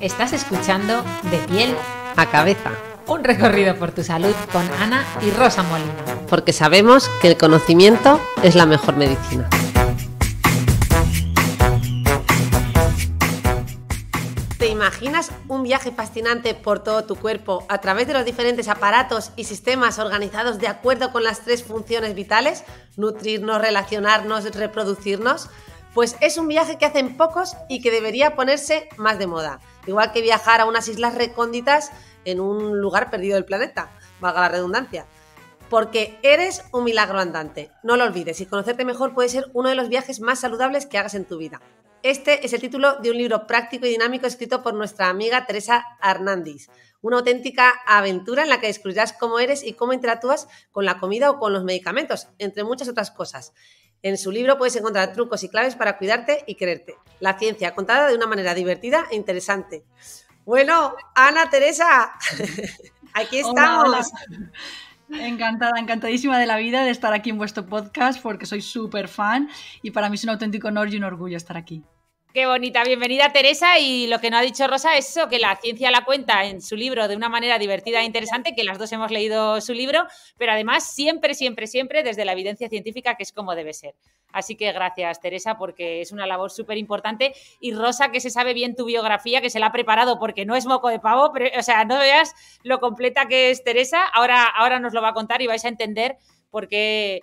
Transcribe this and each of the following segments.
Estás escuchando De Piel a Cabeza, un recorrido por tu salud con Ana y Rosa Molina. Porque sabemos que el conocimiento es la mejor medicina. ¿Te imaginas un viaje fascinante por todo tu cuerpo a través de los diferentes aparatos y sistemas organizados de acuerdo con las 3 funciones vitales? Nutrirnos, relacionarnos, reproducirnos. Pues es un viaje que hacen pocos y que debería ponerse más de moda. Igual que viajar a unas islas recónditas en un lugar perdido del planeta, valga la redundancia. Porque eres un milagro andante. No lo olvides, y conocerte mejor puede ser uno de los viajes más saludables que hagas en tu vida. Este es el título de un libro práctico y dinámico escrito por nuestra amiga Teresa Arnandis. Una auténtica aventura en la que descubrirás cómo eres y cómo interactúas con la comida o con los medicamentos, entre muchas otras cosas. En su libro puedes encontrar trucos y claves para cuidarte y quererte. La ciencia contada de una manera divertida e interesante. Bueno, Ana, Teresa, aquí estamos. Hola, hola. Encantada, encantadísima de la vida de estar aquí en vuestro podcast porque soy súper fan y para mí es un auténtico honor y un orgullo estar aquí. Qué bonita, bienvenida Teresa, y lo que no ha dicho Rosa es eso, que la ciencia la cuenta en su libro de una manera divertida e interesante, que las dos hemos leído su libro, pero además siempre desde la evidencia científica, que es como debe ser. Así que gracias Teresa, porque es una labor súper importante, y Rosa, que se sabe bien tu biografía, que se la ha preparado porque no es moco de pavo, pero, o sea, no veas lo completa que es Teresa, ahora nos lo va a contar y vais a entender por qué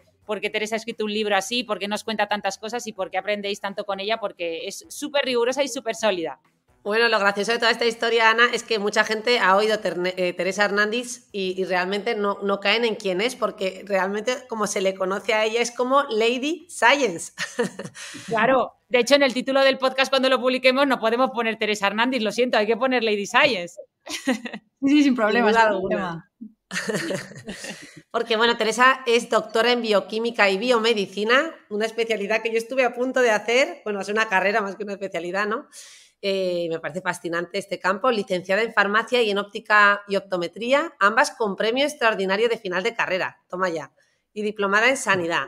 Teresa ha escrito un libro así, por qué nos cuenta tantas cosas y por qué aprendéis tanto con ella, porque es súper rigurosa y súper sólida. Bueno, lo gracioso de toda esta historia, Ana, es que mucha gente ha oído Teresa Arnandis y realmente no caen en quién es, porque realmente como se le conoce a ella es como Lady Science. Claro, de hecho en el título del podcast cuando lo publiquemos no podemos poner Teresa Arnandis, lo siento, hay que poner Lady Science. Sí, sin problema. Porque bueno, Teresa es doctora en bioquímica y biomedicina, una especialidad que yo estuve a punto de hacer, bueno, es una carrera más que una especialidad, ¿no? Me parece fascinante este campo, licenciada en farmacia y en óptica y optometría, ambas con premio extraordinario de final de carrera, toma ya, y diplomada en sanidad.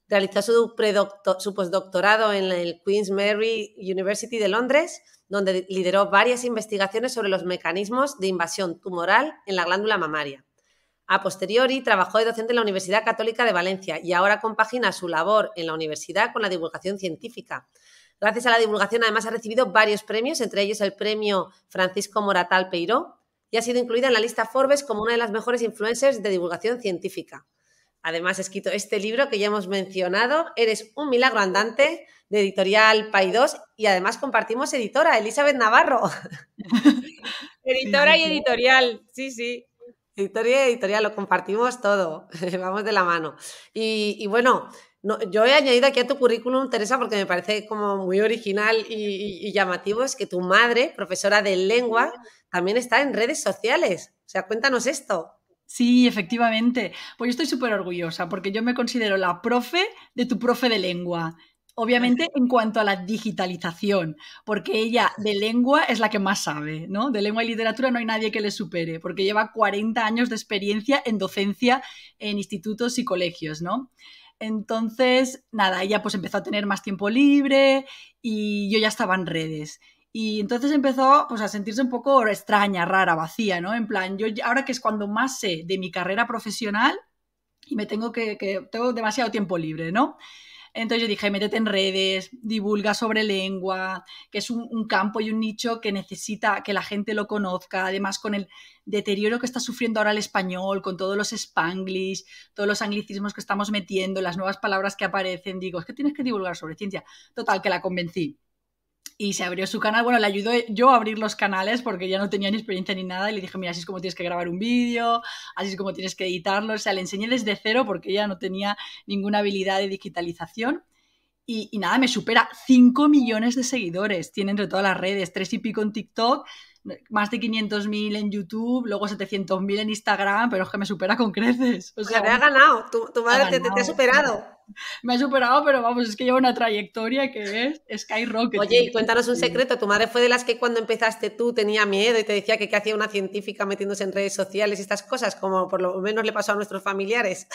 Realizó su postdoctorado en el Queen's Mary University de Londres, donde lideró varias investigaciones sobre los mecanismos de invasión tumoral en la glándula mamaria. A posteriori, trabajó de docente en la Universidad Católica de Valencia y ahora compagina su labor en la universidad con la divulgación científica. Gracias a la divulgación, además, ha recibido varios premios, entre ellos el premio Francisco Moratal Peiró, y ha sido incluida en la lista Forbes como una de las mejores influencers de divulgación científica. Además, ha escrito este libro que ya hemos mencionado, Eres un milagro andante, de editorial Paidós, y además compartimos editora, Elizabeth Navarro. Editora y editorial, sí. Editorial y editorial, lo compartimos todo, vamos de la mano. Y bueno, yo he añadido aquí a tu currículum, Teresa, porque me parece como muy original y llamativo, es que tu madre, profesora de lengua, también está en redes sociales. O sea, cuéntanos esto. Sí, efectivamente. Pues yo estoy súper orgullosa porque yo me considero la profe de tu profe de lengua. Obviamente en cuanto a la digitalización, porque ella de lengua es la que más sabe, ¿no? De lengua y literatura no hay nadie que le supere, porque lleva 40 años de experiencia en docencia en institutos y colegios, ¿no? Entonces, nada, ella pues empezó a tener más tiempo libre y yo ya estaba en redes. Y entonces empezó pues, a sentirse un poco extraña, rara, vacía, ¿no? En plan, yo ahora que es cuando más sé de mi carrera profesional y me tengo tengo demasiado tiempo libre, ¿no? Entonces yo dije, métete en redes, divulga sobre lengua, que es un campo y un nicho que necesita que la gente lo conozca, además con el deterioro que está sufriendo ahora el español, con todos los spanglish, todos los anglicismos que estamos metiendo, las nuevas palabras que aparecen, digo, es que tienes que divulgar sobre ciencia. Total, que la convencí. Y se abrió su canal, bueno, le ayudé yo a abrir los canales porque ya no tenía ni experiencia ni nada y le dije, mira, así es como tienes que grabar un vídeo, así es como tienes que editarlo, o sea, le enseñé desde cero porque ella no tenía ninguna habilidad de digitalización y nada, me supera 5 millones de seguidores, tiene entre todas las redes, 3 y pico en TikTok, más de 500.000 en YouTube, luego 700.000 en Instagram, pero es que me supera con creces. O sea, te ha ganado, tu madre te ha superado. Me ha superado, pero vamos, es que lleva una trayectoria que es skyrocket. Oye, y cuéntanos un secreto, ¿tu madre fue de las que cuando empezaste tú tenía miedo y te decía que qué hacía una científica metiéndose en redes sociales y estas cosas, como por lo menos le pasó a nuestros familiares?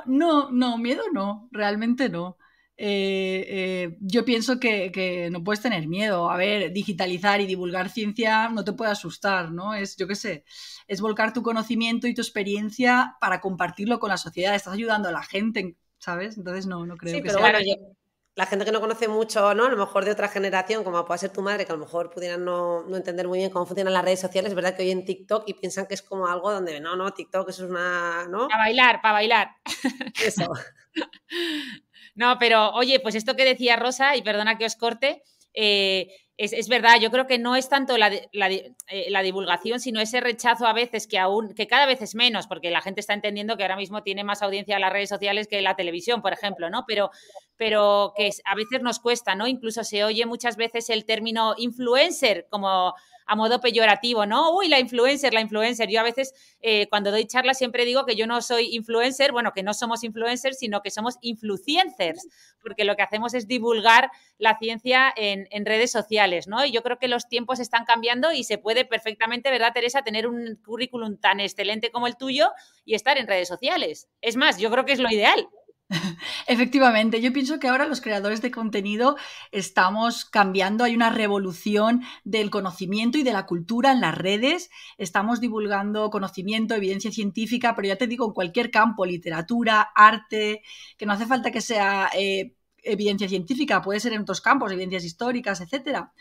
No, miedo no, realmente no. yo pienso que no puedes tener miedo. A ver, digitalizar y divulgar ciencia no te puede asustar, ¿no? Es, yo qué sé, es volcar tu conocimiento y tu experiencia para compartirlo con la sociedad. Estás ayudando a la gente, ¿sabes? Entonces no creo Sí, que pero sea... bueno, la gente que no conoce mucho, ¿no? A lo mejor de otra generación, como puede ser tu madre, que a lo mejor pudieran no entender muy bien cómo funcionan las redes sociales, es verdad que hoy en TikTok y piensan que es como algo donde, no, TikTok eso es una, ¿no? Para bailar. Eso. No, pero oye, pues esto que decía Rosa, y perdona que os corte, es verdad, yo creo que no es tanto la divulgación, sino ese rechazo a veces que cada vez es menos, porque la gente está entendiendo que ahora mismo tiene más audiencia en las redes sociales que la televisión, por ejemplo, ¿no? Pero que a veces nos cuesta, ¿no? Incluso se oye muchas veces el término influencer como a modo peyorativo, ¿no? Uy, la influencer. Yo a veces cuando doy charlas siempre digo que yo no soy influencer, bueno, que no somos influencers, sino que somos influencers, porque lo que hacemos es divulgar la ciencia en redes sociales, ¿no? Y yo creo que los tiempos están cambiando y se puede perfectamente, ¿verdad, Teresa?, tener un currículum tan excelente como el tuyo y estar en redes sociales. Es más, yo creo que es lo ideal. Efectivamente, yo pienso que ahora los creadores de contenido estamos cambiando, hay una revolución del conocimiento y de la cultura en las redes, estamos divulgando conocimiento, evidencia científica, pero ya te digo, en cualquier campo, literatura, arte, que no hace falta que sea evidencia científica, puede ser en otros campos, evidencias históricas, etcétera.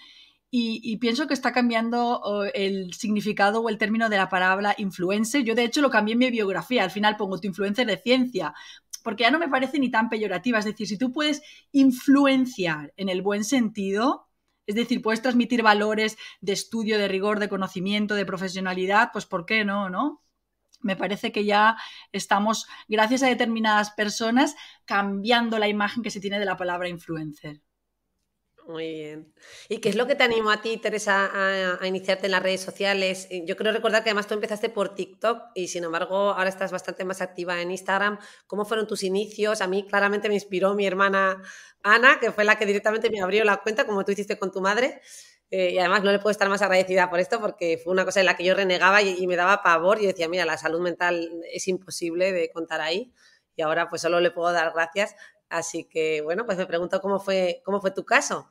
Y pienso que está cambiando el significado o el término de la palabra influencer. Yo, de hecho, lo cambié en mi biografía. Al final pongo tu influencer de ciencia, porque ya no me parece ni tan peyorativa. Es decir, si tú puedes influenciar en el buen sentido, es decir, puedes transmitir valores de estudio, de rigor, de conocimiento, de profesionalidad, pues ¿por qué no, no? Me parece que ya estamos, gracias a determinadas personas, cambiando la imagen que se tiene de la palabra influencer. Muy bien. ¿Y qué es lo que te animó a ti, Teresa, a iniciarte en las redes sociales? Yo creo recordar que además tú empezaste por TikTok y sin embargo ahora estás bastante más activa en Instagram. ¿Cómo fueron tus inicios? A mí claramente me inspiró mi hermana Ana, que fue la que directamente me abrió la cuenta, como tú hiciste con tu madre. Y además no le puedo estar más agradecida por esto porque fue una cosa en la que yo renegaba y me daba pavor. Yo decía, mira, la salud mental es imposible de contar ahí y ahora pues solo le puedo dar gracias. Así que bueno, pues me pregunto cómo fue tu caso.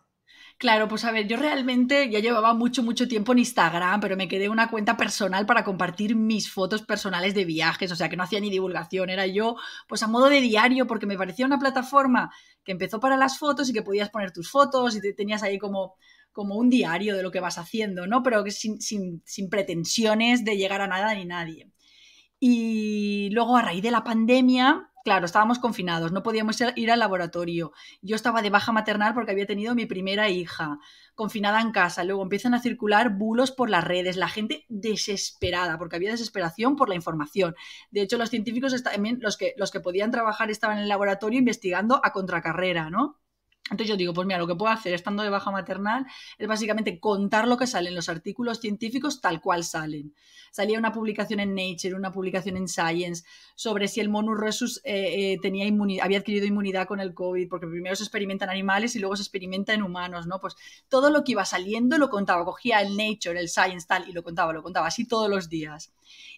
Claro, pues a ver, yo realmente ya llevaba mucho tiempo en Instagram, pero me quedé una cuenta personal para compartir mis fotos personales de viajes, o sea que no hacía ni divulgación, era yo pues a modo de diario porque me parecía una plataforma que empezó para las fotos y que podías poner tus fotos y tenías ahí como un diario de lo que vas haciendo, ¿no? Pero sin pretensiones de llegar a nada ni nadie. Y luego a raíz de la pandemia, claro, estábamos confinados, no podíamos ir al laboratorio. Yo estaba de baja maternal porque había tenido mi primera hija, confinada en casa. Luego empiezan a circular bulos por las redes, la gente desesperada, porque había desesperación por la información. De hecho, los científicos, también los que podían trabajar estaban en el laboratorio investigando a contracarrera, ¿no? Entonces yo digo, pues mira, lo que puedo hacer estando de baja maternal es básicamente contar lo que sale en los artículos científicos tal cual salen. Salía una publicación en Nature, una publicación en Science sobre si el Mono rhesus había adquirido inmunidad con el COVID, porque primero se experimenta en animales y luego se experimenta en humanos, ¿no? Pues todo lo que iba saliendo lo contaba, cogía el Nature, el Science, tal, y lo contaba así todos los días.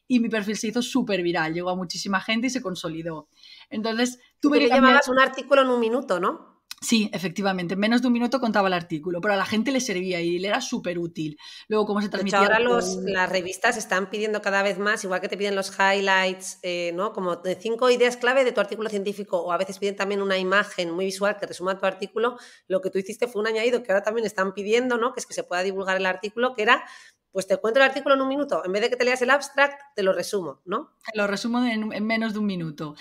Y mi perfil se hizo súper viral, llegó a muchísima gente y se consolidó. Entonces tuve que cambiar... llamabas un artículo en un minuto, ¿no? Sí, efectivamente, en menos de un minuto contaba el artículo, pero a la gente le servía y le era súper útil. Luego, cómo se transmitía... De hecho, ahora las revistas están pidiendo cada vez más, igual que te piden los highlights, ¿no? Como de 5 ideas clave de tu artículo científico, o a veces piden también una imagen muy visual que resuma tu artículo. Lo que tú hiciste fue un añadido que ahora también están pidiendo, ¿no? Que es que se pueda divulgar el artículo, que era, pues te cuento el artículo en un minuto, en vez de que te leas el abstract, te lo resumo, ¿no? Te lo resumo en menos de un minuto.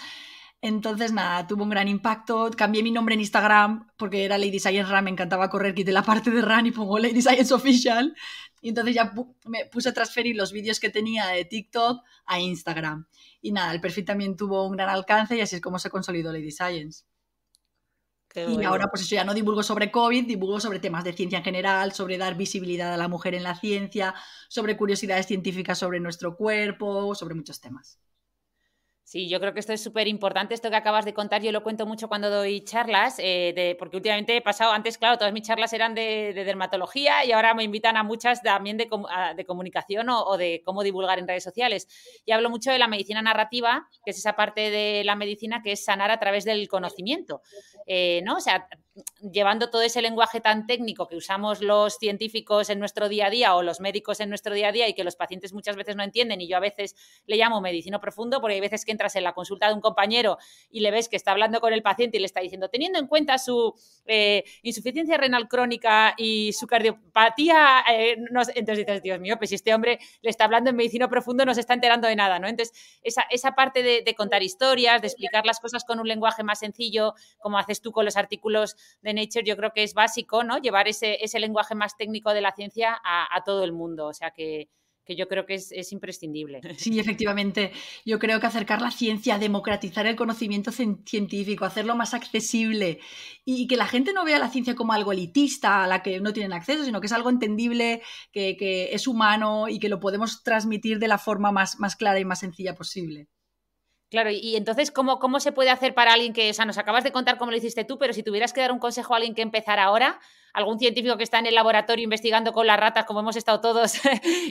Entonces, nada, tuvo un gran impacto. Cambié mi nombre en Instagram porque era Lady Science Run, me encantaba correr, quité la parte de Run y pongo Lady Science Official. Y entonces ya me puse a transferir los vídeos que tenía de TikTok a Instagram. Y nada, el perfil también tuvo un gran alcance y así es como se consolidó Lady Science. Qué bueno. Y ahora, pues eso, ya no divulgo sobre COVID, divulgo sobre temas de ciencia en general, sobre dar visibilidad a la mujer en la ciencia, sobre curiosidades científicas sobre nuestro cuerpo, sobre muchos temas. Sí, yo creo que esto es súper importante, esto que acabas de contar, yo lo cuento mucho cuando doy charlas, porque últimamente he pasado, antes, claro, todas mis charlas eran de dermatología y ahora me invitan a muchas también de comunicación o de cómo divulgar en redes sociales. Y hablo mucho de la medicina narrativa, que es esa parte de la medicina que es sanar a través del conocimiento, ¿no? O sea, llevando todo ese lenguaje tan técnico que usamos los científicos en nuestro día a día o los médicos en nuestro día a día y que los pacientes muchas veces no entienden, y yo a veces le llamo medicina profundo, porque hay veces que entras en la consulta de un compañero y le ves que está hablando con el paciente y le está diciendo, teniendo en cuenta su insuficiencia renal crónica y su cardiopatía, entonces dices, Dios mío, pues si este hombre le está hablando en medicina profundo no se está enterando de nada, ¿no? Entonces, esa parte de contar historias, de explicar las cosas con un lenguaje más sencillo, como haces tú con los artículos de Nature, yo creo que es básico, ¿no? Llevar ese lenguaje más técnico de la ciencia a todo el mundo, o sea que yo creo que es imprescindible. Sí, efectivamente. Yo creo que acercar la ciencia, democratizar el conocimiento científico, hacerlo más accesible y que la gente no vea la ciencia como algo elitista a la que no tienen acceso, sino que es algo entendible, que es humano y que lo podemos transmitir de la forma más clara y más sencilla posible. Claro, y entonces, ¿cómo se puede hacer para alguien que, o sea, nos acabas de contar cómo lo hiciste tú, pero si tuvieras que dar un consejo a alguien que empezara ahora, algún científico que está en el laboratorio investigando con las ratas, como hemos estado todos,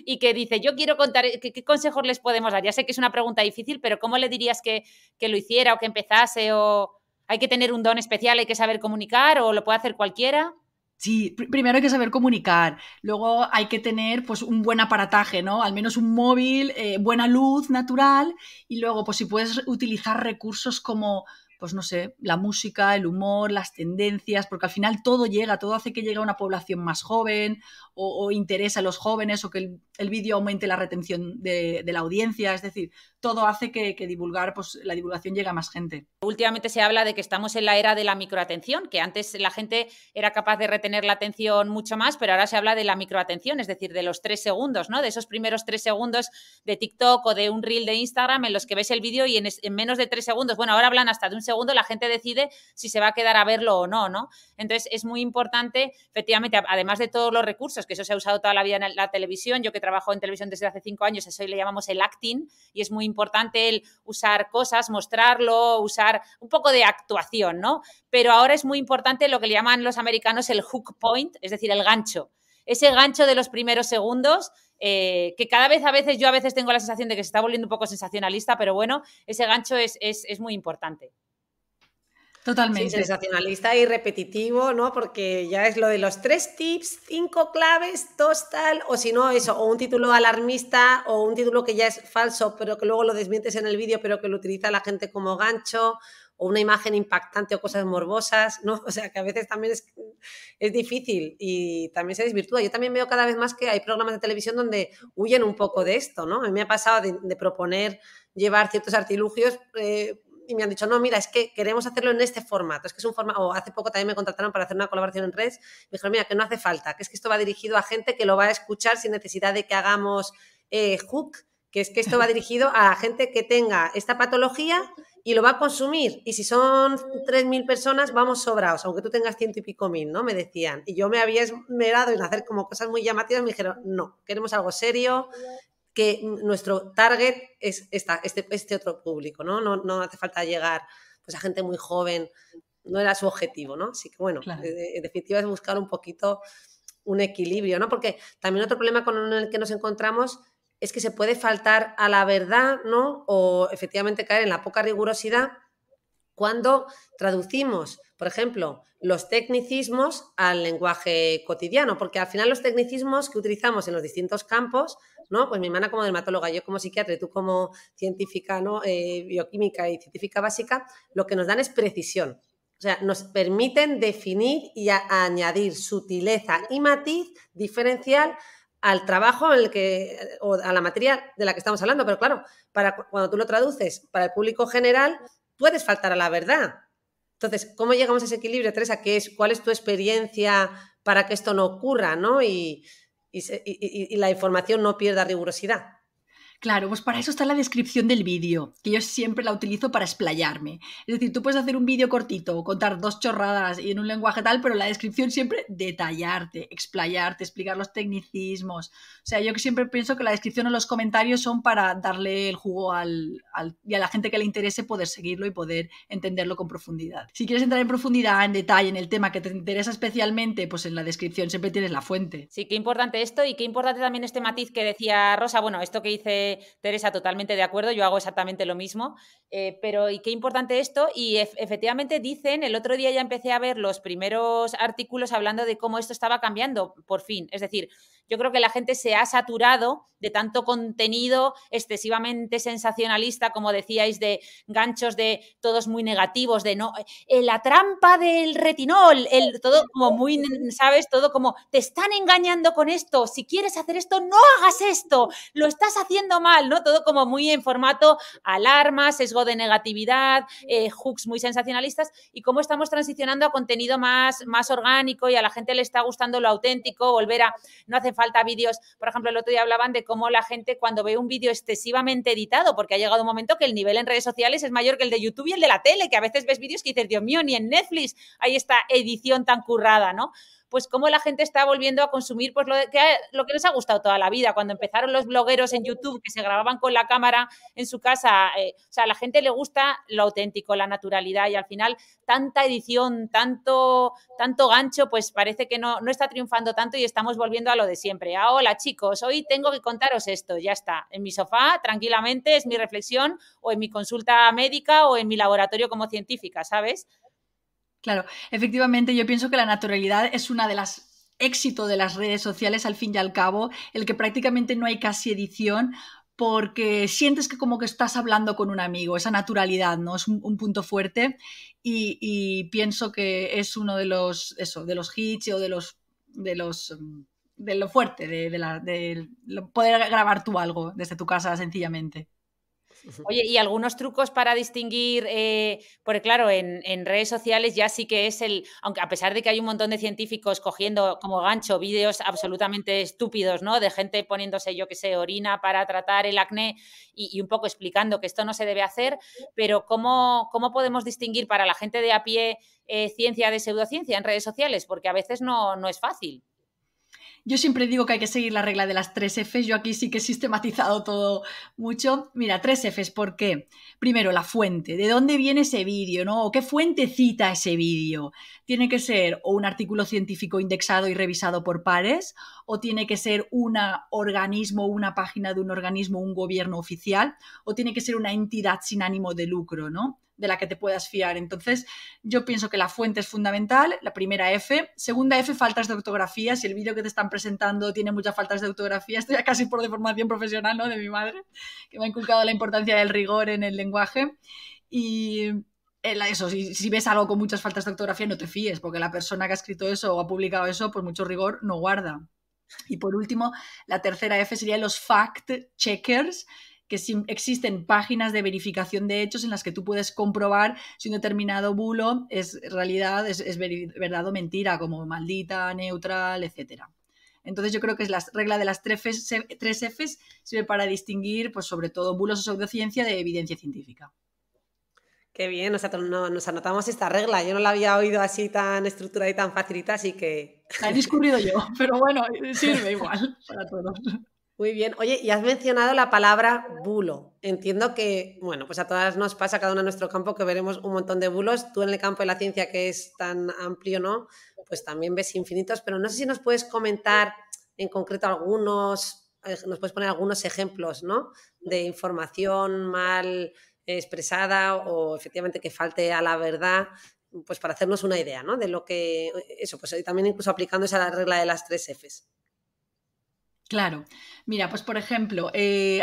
y que dice, yo quiero contar, ¿qué consejos les podemos dar? Ya sé que es una pregunta difícil, pero ¿cómo le dirías que lo hiciera o que empezase? ¿O hay que tener un don especial, hay que saber comunicar o lo puede hacer cualquiera? Sí, primero hay que saber comunicar, luego hay que tener pues un buen aparataje, ¿no? Al menos un móvil, buena luz natural y luego pues si puedes utilizar recursos como, pues no sé, la música, el humor, las tendencias, porque al final todo llega, todo hace que llegue a una población más joven o interesa a los jóvenes o que el vídeo aumente la retención de la audiencia, es decir, todo hace que divulgar, pues la divulgación llegue a más gente. Últimamente se habla de que estamos en la era de la microatención, que antes la gente era capaz de retener la atención mucho más, pero ahora se habla de la microatención, es decir, de los 3 segundos, ¿no? De esos primeros 3 segundos de TikTok o de un reel de Instagram en los que ves el vídeo y en menos de 3 segundos, bueno, ahora hablan hasta de un segundo, la gente decide si se va a quedar a verlo o no, ¿no? Entonces es muy importante, efectivamente, además de todos los recursos, que eso se ha usado toda la vida en la televisión, yo que trabajo en televisión desde hace 5 años, eso le llamamos el acting, y es muy importante el usar cosas, mostrarlo, usar un poco de actuación, ¿no? Pero ahora es muy importante lo que le llaman los americanos el hook point, es decir, el gancho. Ese gancho de los primeros segundos, que cada vez, yo a veces tengo la sensación de que se está volviendo un poco sensacionalista, pero bueno, ese gancho es muy importante. Totalmente. Sí, sensacionalista y repetitivo, ¿no? Porque ya es lo de los 3 tips, 5 claves, 2 tal, o si no eso, o un título alarmista o un título que ya es falso, pero que luego lo desmientes en el vídeo, pero que lo utiliza la gente como gancho, o una imagen impactante o cosas morbosas, ¿no? O sea, que a veces también es difícil y también se desvirtúa. Yo también veo cada vez más que hay programas de televisión donde huyen un poco de esto, ¿no? A mí me ha pasado de proponer llevar ciertos artilugios y me han dicho, no, mira, es que queremos hacerlo en este formato, es que es un formato, o hace poco también me contrataron para hacer una colaboración en redes, me dijeron, mira, que no hace falta, que es que esto va dirigido a gente que lo va a escuchar sin necesidad de que hagamos hook, que es que esto va dirigido a gente que tenga esta patología y lo va a consumir, y si son 3.000 personas, vamos sobrados, aunque tú tengas 100 y pico mil, ¿no? Me decían, y yo me había esmerado en hacer como cosas muy llamativas, me dijeron, no, queremos algo serio, que nuestro target es este otro público, ¿no? No hace falta llegar pues, a gente muy joven, no era su objetivo, ¿no? Así que, bueno, claro. En definitiva es buscar un poquito un equilibrio, ¿no? Porque también otro problema con el que nos encontramos es que se puede faltar a la verdad, ¿no? O efectivamente caer en la poca rigurosidad cuando traducimos, por ejemplo, los tecnicismos al lenguaje cotidiano, porque al final los tecnicismos que utilizamos en los distintos campos, ¿no? Pues mi hermana como dermatóloga, yo como psiquiatra y tú como científica, ¿no? Bioquímica y científica básica, lo que nos dan es precisión. O sea, nos permiten definir y añadir sutileza y matiz diferencial al trabajo en el que, o a la materia de la que estamos hablando. Pero claro, cuando tú lo traduces para el público general, puedes faltar a la verdad. Entonces, ¿cómo llegamos a ese equilibrio, Teresa? ¿Cuál es tu experiencia para que esto no ocurra, ¿no? Y la información no pierda rigurosidad. Claro, pues para eso está la descripción del vídeo, que yo siempre la utilizo para explayarme. Es decir, tú puedes hacer un vídeo cortito, contar 2 chorradas y en un lenguaje tal, pero la descripción siempre detallarte, explayarte, explicar los tecnicismos. O sea, yo que siempre pienso que la descripción o los comentarios son para darle el jugo y a la gente que le interese poder seguirlo y poder entenderlo con profundidad. Si quieres entrar en profundidad, en detalle, en el tema que te interesa especialmente, pues en la descripción siempre tienes la fuente. Sí, qué importante esto y qué importante también este matiz que decía Rosa. Bueno, esto que dice Teresa, totalmente de acuerdo, yo hago exactamente lo mismo, pero y qué importante esto, y efectivamente dicen, el otro día ya empecé a ver los primeros artículos hablando de cómo esto estaba cambiando, por fin, es decir, yo creo que la gente se ha saturado de tanto contenido excesivamente sensacionalista, como decíais, de ganchos de todos muy negativos, de no, la trampa del retinol, todo como muy, ¿sabes? Todo como, te están engañando con esto, si quieres hacer esto, no hagas esto, lo estás haciendo mal, ¿no? Todo como muy en formato alarma, sesgo de negatividad, hooks muy sensacionalistas, y cómo estamos transicionando a contenido más orgánico, y a la gente le está gustando lo auténtico, volver a, no hace falta vídeos, por ejemplo, el otro día hablaban de cómo la gente cuando ve un vídeo excesivamente editado, porque ha llegado un momento que el nivel en redes sociales es mayor que el de YouTube y el de la tele, que a veces ves vídeos que dices, Dios mío, ni en Netflix hay esta edición tan currada, ¿no? Pues cómo la gente está volviendo a consumir pues lo que les ha gustado toda la vida. Cuando empezaron los blogueros en YouTube, que se grababan con la cámara en su casa, o sea, a la gente le gusta lo auténtico, la naturalidad, y al final tanta edición, tanto gancho, pues parece que no está triunfando tanto y estamos volviendo a lo de siempre. Hola chicos, hoy tengo que contaros esto, ya está, en mi sofá, tranquilamente, es mi reflexión, o en mi consulta médica, o en mi laboratorio como científica, ¿sabes? Claro, efectivamente yo pienso que la naturalidad es una de las éxitos de las redes sociales, al fin y al cabo, el que prácticamente no hay casi edición, porque sientes que como que estás hablando con un amigo, esa naturalidad, ¿no? Es un punto fuerte, y pienso que es uno de los hits o de lo fuerte, de poder grabar tú algo desde tu casa sencillamente. Oye, y algunos trucos para distinguir, porque claro, en redes sociales ya sí que es aunque a pesar de que hay un montón de científicos cogiendo como gancho vídeos absolutamente estúpidos, ¿no? De gente poniéndose, yo qué sé, orina para tratar el acné, y un poco explicando que esto no se debe hacer, pero ¿cómo podemos distinguir para la gente de a pie ciencia de pseudociencia en redes sociales? Porque a veces no es fácil. Yo siempre digo que hay que seguir la regla de las 3 Fs. Yo aquí sí que he sistematizado todo mucho. Mira, 3 Fs, ¿por qué? Primero, la fuente. ¿De dónde viene ese vídeo, no? ¿O qué fuente cita ese vídeo? Tiene que ser o un artículo científico indexado y revisado por pares, o tiene que ser un organismo, una página de un organismo, un gobierno oficial, o tiene que ser una entidad sin ánimo de lucro, ¿no? De la que te puedas fiar. Entonces, yo pienso que la fuente es fundamental, la primera F. Segunda F, faltas de ortografía. Si el vídeo que te están presentando tiene muchas faltas de ortografía, esto ya casi por deformación profesional, ¿no? De mi madre, que me ha inculcado la importancia del rigor en el lenguaje. Y eso, si ves algo con muchas faltas de ortografía, no te fíes, porque la persona que ha escrito eso o ha publicado eso, por mucho rigor, no guarda. Y por último, la tercera F serían los fact-checkers, que existen páginas de verificación de hechos en las que tú puedes comprobar si un determinado bulo es realidad, es verdad o mentira, como maldita, neutral, etc. Entonces yo creo que es la regla de las 3 Fs sirve para distinguir, pues sobre todo, bulos o pseudociencia de evidencia científica. Qué bien, o sea, nos anotamos esta regla. Yo no la había oído así tan estructurada y tan facilita, así que... La he discurrido yo, pero bueno, sirve igual para todos. Muy bien. Oye, y has mencionado la palabra bulo. Entiendo que, bueno, pues a todas nos pasa, cada uno en nuestro campo, que veremos un montón de bulos. Tú en el campo de la ciencia, que es tan amplio, ¿no? Pues también ves infinitos, pero no sé si nos puedes comentar en concreto algunos, nos puedes poner algunos ejemplos, ¿no? De información mal expresada o efectivamente que falte a la verdad, pues para hacernos una idea, ¿no? De lo que, eso, pues también incluso aplicando esa regla de las 3 Fs. Claro. Mira, pues por ejemplo,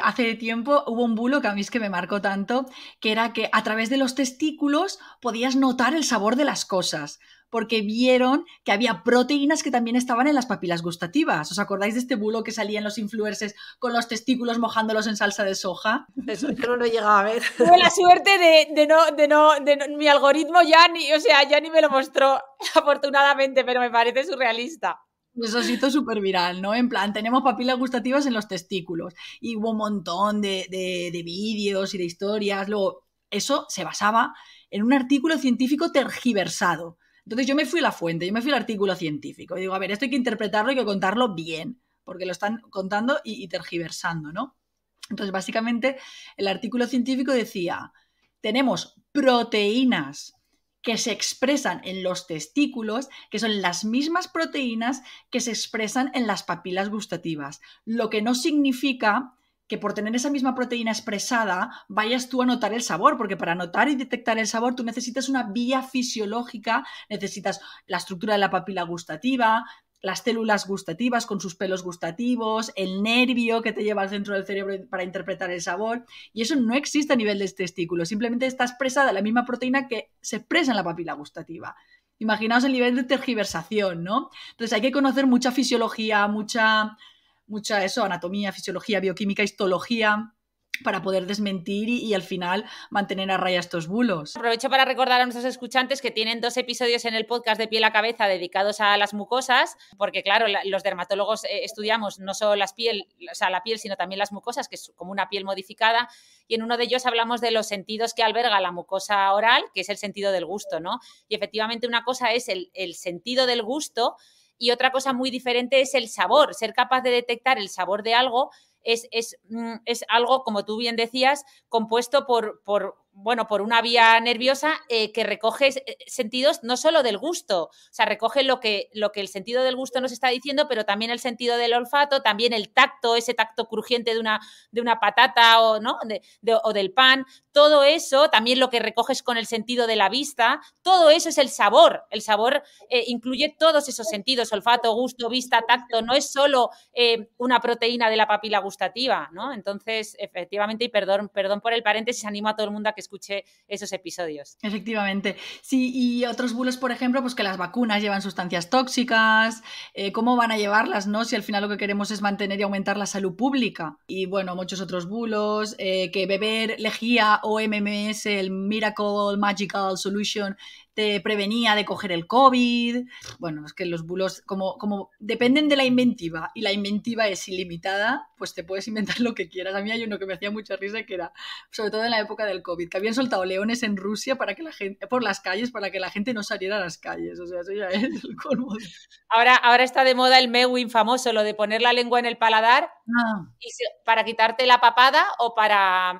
hace tiempo hubo un bulo que a mí es que me marcó tanto, que era que a través de los testículos podías notar el sabor de las cosas, porque vieron que había proteínas que también estaban en las papilas gustativas. ¿Os acordáis de este bulo que salían los influencers con los testículos mojándolos en salsa de soja? Eso yo no lo he llegado a ver. Tuve la suerte de mi algoritmo ya ni me lo mostró, afortunadamente, pero me parece surrealista. Eso se hizo súper viral, ¿no? En plan, tenemos papilas gustativas en los testículos. Y hubo un montón de vídeos y de historias. Luego, eso se basaba en un artículo científico tergiversado. Entonces yo me fui a la fuente, yo me fui al artículo científico. Y digo, a ver, esto hay que interpretarlo, hay que contarlo bien, porque lo están contando y tergiversando, ¿no? Entonces, básicamente, el artículo científico decía, tenemos proteínas que se expresan en los testículos, que son las mismas proteínas que se expresan en las papilas gustativas, lo que no significa que por tener esa misma proteína expresada vayas tú a notar el sabor, porque para notar y detectar el sabor tú necesitas una vía fisiológica, necesitas la estructura de la papila gustativa, las células gustativas con sus pelos gustativos, el nervio que te lleva al centro del cerebro para interpretar el sabor, y eso no existe a nivel de testículo, simplemente está expresada la misma proteína que se expresa en la papila gustativa. Imaginaos el nivel de tergiversación, ¿no? Entonces hay que conocer mucha fisiología, mucha eso, anatomía, fisiología, bioquímica, histología, para poder desmentir y al final mantener a raya estos bulos. Aprovecho para recordar a nuestros escuchantes que tienen 2 episodios en el podcast de Piel a Cabeza dedicados a las mucosas, porque claro, los dermatólogos estudiamos no solo la piel, sino también las mucosas, que es como una piel modificada, y en uno de ellos hablamos de los sentidos que alberga la mucosa oral, que es el sentido del gusto, ¿no? Y efectivamente una cosa es el sentido del gusto y otra cosa muy diferente es el sabor, ser capaz de detectar el sabor de algo. Es algo, como tú bien decías, compuesto por una vía nerviosa que recoge sentidos no solo del gusto, o sea, recoge lo que el sentido del gusto nos está diciendo, pero también el sentido del olfato, también el tacto, ese tacto crujiente de una patata o, ¿no? o del pan, todo eso, también lo que recoges con el sentido de la vista, todo eso es el sabor. El sabor incluye todos esos sentidos, olfato, gusto, vista, tacto, no es solo una proteína de la papila gustativa, ¿no? Entonces, efectivamente, y perdón por el paréntesis, animo a todo el mundo a que escuche esos episodios. Efectivamente. Sí, y otros bulos, por ejemplo, pues que las vacunas llevan sustancias tóxicas, cómo van a llevarlas, ¿no? Si al final lo que queremos es mantener y aumentar la salud pública. Y bueno, muchos otros bulos, que beber lejía o MMS, el Miracle Magical Solution, te prevenía de coger el COVID. Bueno, es que los bulos, como dependen de la inventiva y la inventiva es ilimitada, pues te puedes inventar lo que quieras. A mí hay uno que me hacía mucha risa que era, sobre todo en la época del COVID, que habían soltado leones en Rusia para que la gente, por las calles para que la gente no saliera a las calles. O sea, eso ya es el colmo. Ahora está de moda el mewing famoso, lo de poner la lengua en el paladar para quitarte la papada o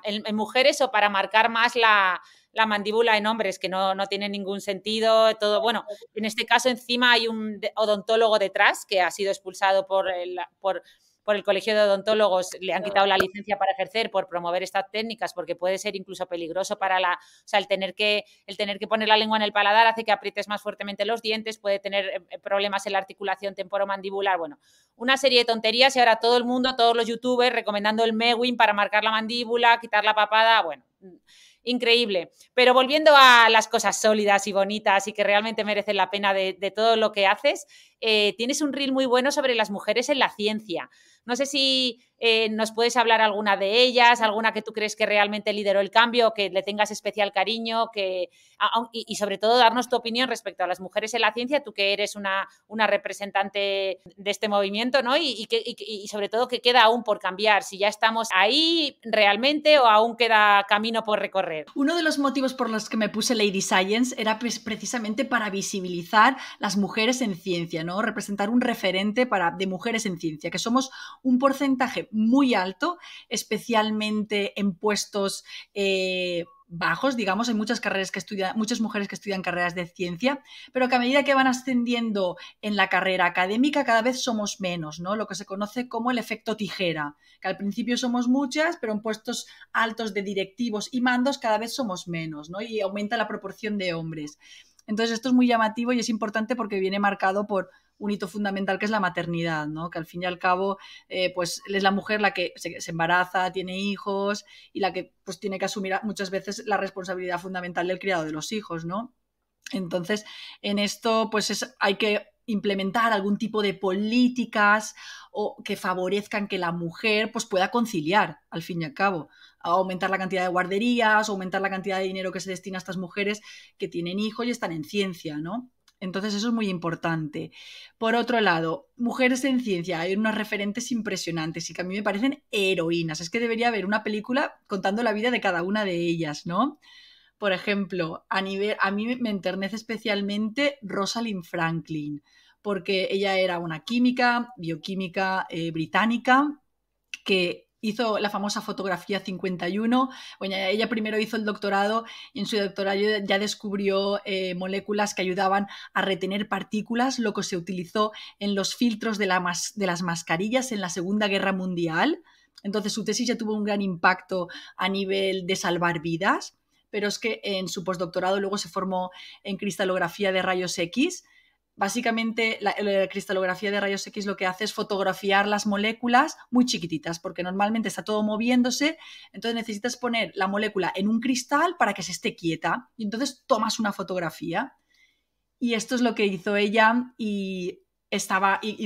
en mujeres o para marcar más la mandíbula en hombres, que no tiene ningún sentido. Todo, bueno, en este caso encima hay un odontólogo detrás que ha sido expulsado por el Colegio de Odontólogos, le han quitado la licencia para ejercer por promover estas técnicas, porque puede ser incluso peligroso para el tener que poner la lengua en el paladar hace que aprietes más fuertemente los dientes, puede tener problemas en la articulación temporomandibular, bueno, una serie de tonterías y ahora todo el mundo, todos los youtubers recomendando el mewing para marcar la mandíbula, quitar la papada, bueno, increíble. Pero volviendo a las cosas sólidas y bonitas y que realmente merecen la pena de todo lo que haces, tienes un reel muy bueno sobre las mujeres en la ciencia. No sé si nos puedes hablar alguna de ellas, alguna que tú crees que realmente lideró el cambio, que le tengas especial cariño, y sobre todo darnos tu opinión respecto a las mujeres en la ciencia, tú que eres una representante de este movimiento, ¿no? Y sobre todo que queda aún por cambiar, si ya estamos ahí realmente o aún queda camino por recorrer. Uno de los motivos por los que me puse Lady Science era precisamente para visibilizar las mujeres en ciencia, ¿no? Representar un referente de mujeres en ciencia, que somos un porcentaje muy alto, especialmente en puestos bajos, digamos, hay muchas mujeres que estudian carreras de ciencia, pero que a medida que van ascendiendo en la carrera académica cada vez somos menos, ¿no? Lo que se conoce como el efecto tijera, que al principio somos muchas, pero en puestos altos de directivos y mandos cada vez somos menos, ¿no? Y aumenta la proporción de hombres. Entonces esto es muy llamativo y es importante porque viene marcado por un hito fundamental que es la maternidad, ¿no? Que al fin y al cabo pues es la mujer la que se embaraza, tiene hijos y la que pues tiene que asumir muchas veces la responsabilidad fundamental del criado de los hijos, ¿no? Entonces en esto pues hay que implementar algún tipo de políticas o que favorezcan que la mujer pues pueda conciliar al fin y al cabo, aumentar la cantidad de guarderías, aumentar la cantidad de dinero que se destina a estas mujeres que tienen hijos y están en ciencia, ¿no? Entonces eso es muy importante. Por otro lado, mujeres en ciencia, hay unos referentes impresionantes y que a mí me parecen heroínas. Es que debería haber una película contando la vida de cada una de ellas, ¿no? Por ejemplo, a mí me enternece especialmente Rosalind Franklin, porque ella era una bioquímica británica, que hizo la famosa fotografía 51. Bueno, ella primero hizo el doctorado y en su doctorado ya descubrió moléculas que ayudaban a retener partículas, lo que se utilizó en los filtros de las mascarillas en la Segunda Guerra Mundial. Entonces su tesis ya tuvo un gran impacto a nivel de salvar vidas, pero es que en su postdoctorado luego se formó en cristalografía de rayos X. Básicamente, la cristalografía de rayos X lo que hace es fotografiar las moléculas muy chiquititas, porque normalmente está todo moviéndose, entonces necesitas poner la molécula en un cristal para que se esté quieta, y entonces tomas una fotografía. Y esto es lo que hizo ella y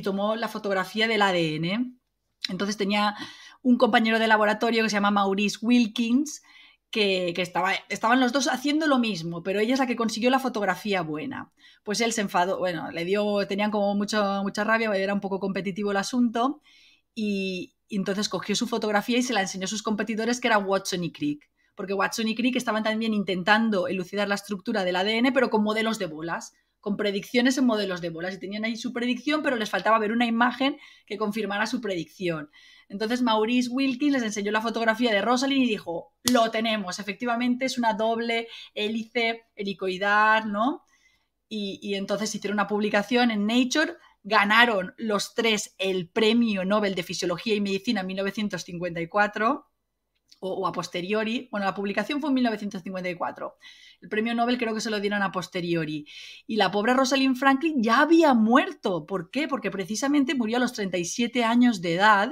tomó la fotografía del ADN. Entonces tenía un compañero de laboratorio que se llama Maurice Wilkins, que estaban los dos haciendo lo mismo, pero ella es la que consiguió la fotografía buena. Pues él se enfadó, bueno, tenían como mucha rabia, era un poco competitivo el asunto, y entonces cogió su fotografía y se la enseñó a sus competidores, que eran Watson y Crick, porque Watson y Crick estaban también intentando elucidar la estructura del ADN, pero con modelos de bolas, con predicciones en modelos de bolas, y tenían ahí su predicción, pero les faltaba ver una imagen que confirmara su predicción. Entonces Maurice Wilkins les enseñó la fotografía de Rosalind y dijo, lo tenemos, efectivamente es una doble hélice helicoidal, ¿no? Y entonces hicieron una publicación en Nature, ganaron los tres el Premio Nobel de Fisiología y Medicina en 1954, o a posteriori. Bueno, la publicación fue en 1954. El premio Nobel creo que se lo dieron a posteriori. Y la pobre Rosalind Franklin ya había muerto. ¿Por qué? Porque precisamente murió a los 37 años de edad,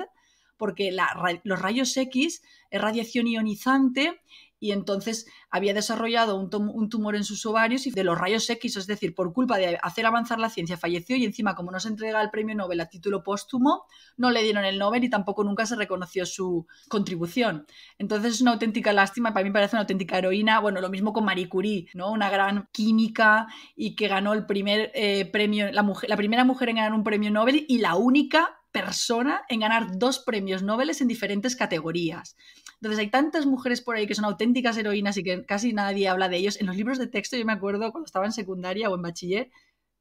porque los rayos X es radiación ionizante, y entonces había desarrollado un tumor en sus ovarios y de los rayos X, es decir, por culpa de hacer avanzar la ciencia falleció, y encima, como no se entrega el premio Nobel a título póstumo, no le dieron el Nobel y tampoco nunca se reconoció su contribución. Entonces es una auténtica lástima, para mí me parece una auténtica heroína. Bueno, lo mismo con Marie Curie, ¿no? Una gran química y que ganó el primer premio, la primera mujer en ganar un premio Nobel y la única persona en ganar 2 premios Nobel en diferentes categorías. Entonces hay tantas mujeres por ahí que son auténticas heroínas y que casi nadie habla de ellos. En los libros de texto, yo me acuerdo cuando estaba en secundaria o en bachiller,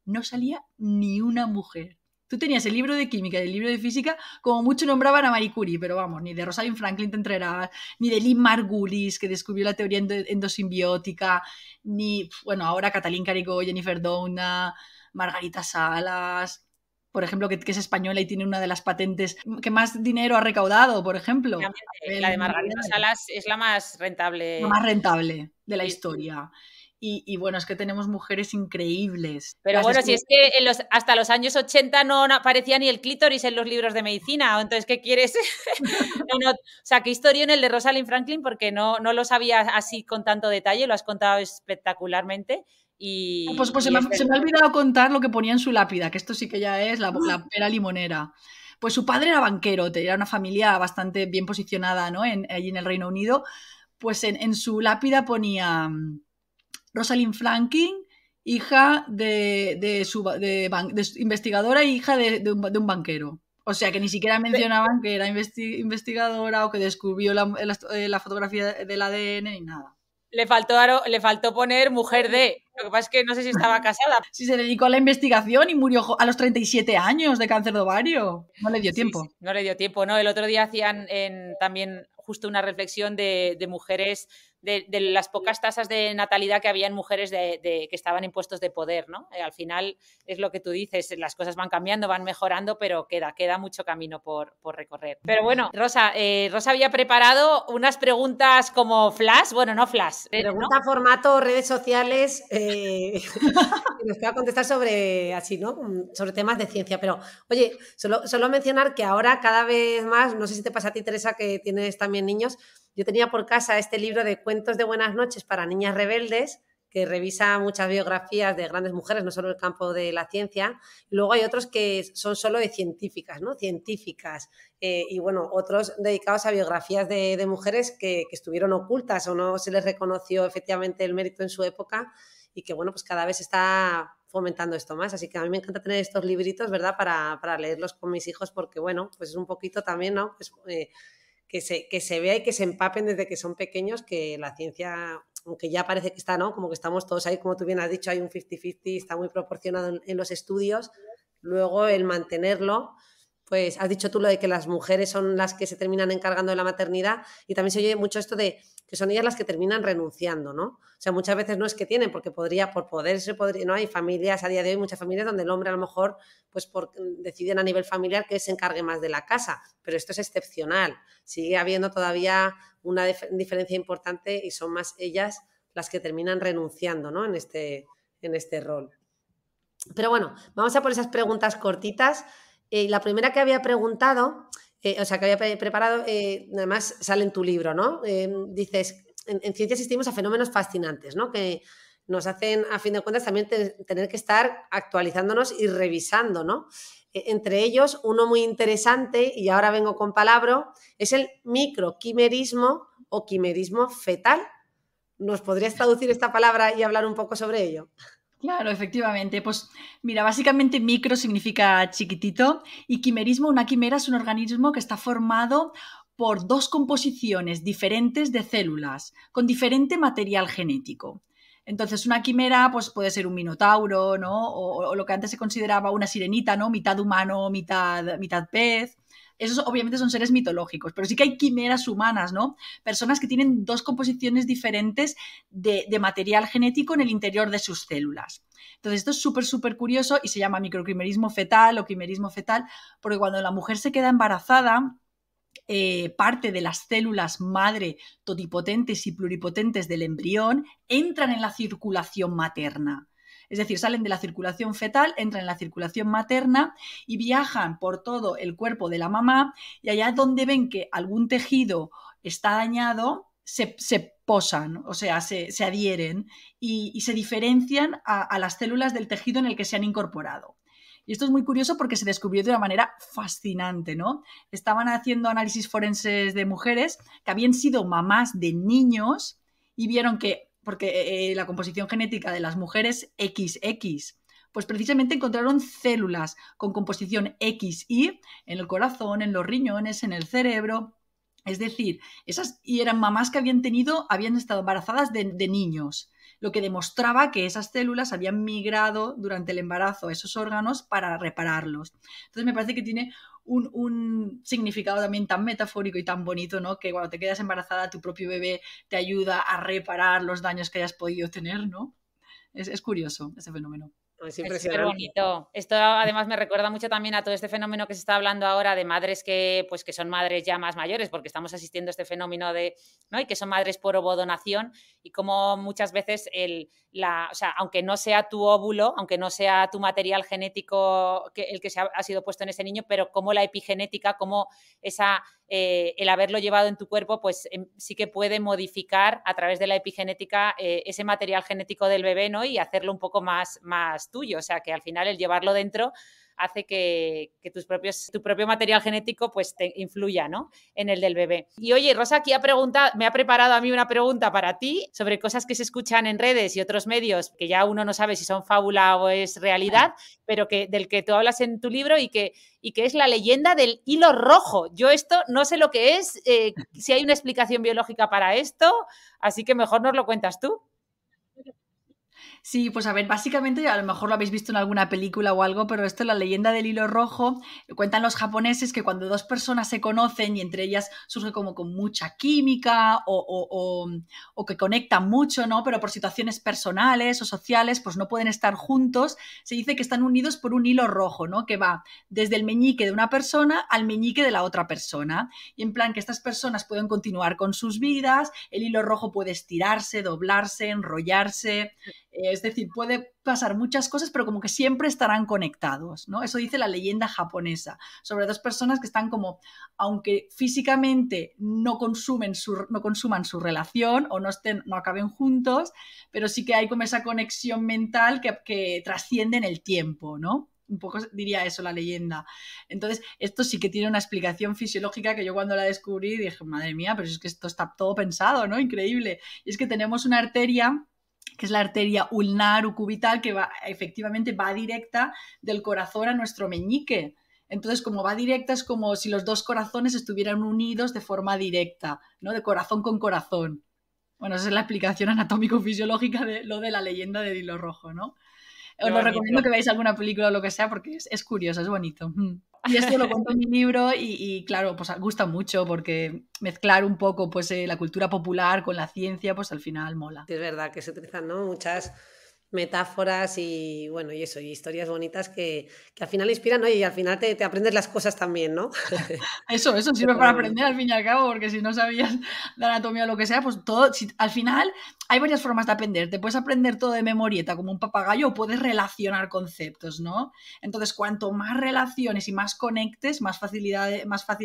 no salía ni una mujer. Tú tenías el libro de química y el libro de física, como mucho nombraban a Marie Curie, pero vamos, ni de Rosalind Franklin te enterarás, ni de Lynn Margulis, que descubrió la teoría endosimbiótica, ni, bueno, ahora Kathleen Caricó, Jennifer Doudna, Margarita Salas, por ejemplo, que es española y tiene una de las patentes que más dinero ha recaudado, por ejemplo. La de Margarita Salas es la más rentable. La más rentable de la historia. Y bueno, es que tenemos mujeres increíbles. Pero bueno, si es que hasta los años 80 no aparecía ni el clítoris en los libros de medicina, entonces, ¿qué quieres? O sea, qué historia en el de Rosalind Franklin, porque no lo sabía así con tanto detalle, lo has contado espectacularmente. Pues se me ha olvidado contar lo que ponía en su lápida, que esto sí que ya es la pera limonera. Pues su padre era banquero, tenía una familia bastante bien posicionada, ¿no? Allí en el Reino Unido. Pues en su lápida ponía Rosalind Franklin, hija de investigadora e hija de un banquero. O sea, que ni siquiera mencionaban que era investigadora o que descubrió la fotografía del ADN ni nada. Le faltó poner mujer de. Lo que pasa es que no sé si estaba casada. Sí, se dedicó a la investigación y murió a los 37 años de cáncer de ovario. No le dio tiempo. Sí, no le dio tiempo, ¿no? El otro día hacían también justo una reflexión de mujeres, de las pocas tasas de natalidad que había en mujeres que estaban en puestos de poder, ¿no? Al final es lo que tú dices, las cosas van cambiando, van mejorando, pero queda mucho camino por recorrer. Pero bueno, Rosa había preparado unas preguntas como flash, bueno, no flash. Pregunta, ¿no? Formato, redes sociales, nos voy a contestar sobre así, ¿no? Sobre temas de ciencia, pero oye, solo mencionar que ahora cada vez más, no sé si te pasa a ti, Teresa, que tienes también niños. Yo tenía por casa este libro de cuentos de buenas noches para niñas rebeldes, que revisa muchas biografías de grandes mujeres, no solo el campo de la ciencia. Luego hay otros que son solo de científicas, ¿no? Científicas. Y bueno, otros dedicados a biografías de mujeres que estuvieron ocultas o no se les reconoció efectivamente el mérito en su época y que, bueno, pues cada vez está fomentando esto más. Así que a mí me encanta tener estos libritos, ¿verdad? Para leerlos con mis hijos porque, bueno, pues es un poquito también, ¿no? Pues, que se vea y que se empapen desde que son pequeños, que la ciencia, aunque ya parece que está, ¿no? Como que estamos todos ahí, como tú bien has dicho, hay un 50-50, está muy proporcionado en los estudios. Luego el mantenerlo, pues has dicho tú lo de que las mujeres son las que se terminan encargando de la maternidad y también se oye mucho esto de que son ellas las que terminan renunciando, ¿no? O sea, muchas veces no es que tienen, porque por poder se podría, ¿no? Hay familias, a día de hoy, muchas familias donde el hombre a lo mejor pues deciden a nivel familiar que se encargue más de la casa, pero esto es excepcional. Sigue habiendo todavía una diferencia importante y son más ellas las que terminan renunciando, ¿no? En este rol. Pero bueno, vamos a por esas preguntas cortitas. La primera que había preguntado, que había preparado, además sale en tu libro, ¿no? Dices, en ciencia asistimos a fenómenos fascinantes, ¿no? Que nos hacen, a fin de cuentas, también tener que estar actualizándonos y revisando, ¿no? Entre ellos, uno muy interesante, y ahora vengo con palabra, es el microquimerismo o quimerismo fetal. ¿Nos podrías traducir esta palabra y hablar un poco sobre ello? Claro, efectivamente. Pues mira, básicamente micro significa chiquitito y quimerismo, una quimera es un organismo que está formado por dos composiciones diferentes de células con diferente material genético. Entonces, una quimera pues, puede ser un minotauro, ¿no? O lo que antes se consideraba una sirenita, ¿no? Mitad humano, mitad pez. Esos obviamente son seres mitológicos, pero sí que hay quimeras humanas, ¿no? Personas que tienen dos composiciones diferentes de material genético en el interior de sus células. Entonces, esto es súper curioso y se llama microquimerismo fetal o quimerismo fetal, porque cuando la mujer se queda embarazada, parte de las células madre totipotentes y pluripotentes del embrión entran en la circulación materna. Es decir, salen de la circulación fetal, entran en la circulación materna y viajan por todo el cuerpo de la mamá y allá donde ven que algún tejido está dañado, se posan, o sea, se adhieren y se diferencian a las células del tejido en el que se han incorporado. Y esto es muy curioso porque se descubrió de una manera fascinante, ¿no? Estaban haciendo análisis forenses de mujeres que habían sido mamás de niños y vieron que, porque la composición genética de las mujeres XX, pues precisamente encontraron células con composición XY en el corazón, en los riñones, en el cerebro. Es decir, y eran mamás que habían estado embarazadas de niños, lo que demostraba que esas células habían migrado durante el embarazo a esos órganos para repararlos. Entonces me parece que tiene un significado también tan metafórico y tan bonito, ¿no? Que cuando te quedas embarazada, tu propio bebé te ayuda a reparar los daños que hayas podido tener, ¿no? Es curioso ese fenómeno. Es súper bonito. Esto además me recuerda mucho también a todo este fenómeno que se está hablando ahora de madres que son madres ya más mayores, porque estamos asistiendo a este fenómeno de, ¿no? Y que son madres por ovodonación y como muchas veces o sea, aunque no sea tu óvulo, aunque no sea tu material genético el que ha sido puesto en ese niño, pero como la epigenética, como el haberlo llevado en tu cuerpo, pues sí que puede modificar a través de la epigenética ese material genético del bebé, ¿no? Y hacerlo un poco más tuyo, o sea, que al final el llevarlo dentro hace que tu propio material genético pues te influya, ¿no? En el del bebé. Y oye, Rosa aquí me ha preparado a mí una pregunta para ti sobre cosas que se escuchan en redes y otros medios que ya uno no sabe si son fábula o es realidad, pero del que tú hablas en tu libro y que es la leyenda del hilo rojo. Yo esto no sé lo que es, si hay una explicación biológica para esto, así que mejor nos lo cuentas tú. Sí, pues a ver, básicamente a lo mejor lo habéis visto en alguna película o algo, pero esto es la leyenda del hilo rojo. Cuentan los japoneses que cuando dos personas se conocen y entre ellas surge como con mucha química o que conectan mucho, ¿no? Pero por situaciones personales o sociales, pues no pueden estar juntos. Se dice que están unidos por un hilo rojo, ¿no? Que va desde el meñique de una persona al meñique de la otra persona. Y en plan que estas personas pueden continuar con sus vidas, el hilo rojo puede estirarse, doblarse, enrollarse. Es decir, puede pasar muchas cosas, pero como que siempre estarán conectados, ¿no? Eso dice la leyenda japonesa, sobre dos personas que están como, aunque físicamente no consuman su relación o no acaben juntos, pero sí que hay como esa conexión mental que trasciende en el tiempo, ¿no? Un poco diría eso la leyenda. Entonces, esto sí que tiene una explicación fisiológica que yo cuando la descubrí dije, madre mía, pero es que esto está todo pensado, ¿no? Increíble. Y es que tenemos una arteria que es la arteria ulnar o cubital, que efectivamente va directa del corazón a nuestro meñique. Entonces, como va directa, es como si los dos corazones estuvieran unidos de forma directa, ¿no? De corazón con corazón. Bueno, esa es la explicación anatómico-fisiológica de lo de la leyenda del hilo rojo, ¿no? Os lo recomiendo que veáis alguna película o lo que sea porque es curioso, es bonito. Y esto lo cuento en mi libro y claro, pues gusta mucho porque mezclar un poco pues la cultura popular con la ciencia, pues al final mola. Es verdad que se utilizan, ¿no?, muchas metáforas y bueno, y eso, y historias bonitas que al final inspiran, ¿no? Y al final te aprendes las cosas también, ¿no? Eso sirve para aprender al fin y al cabo, porque si no sabías de anatomía o lo que sea, pues todo, al final hay varias formas de aprender. Te puedes aprender todo de memorieta como un papagayo o puedes relacionar conceptos, ¿no? Entonces, cuanto más relaciones y más conectes, más fácil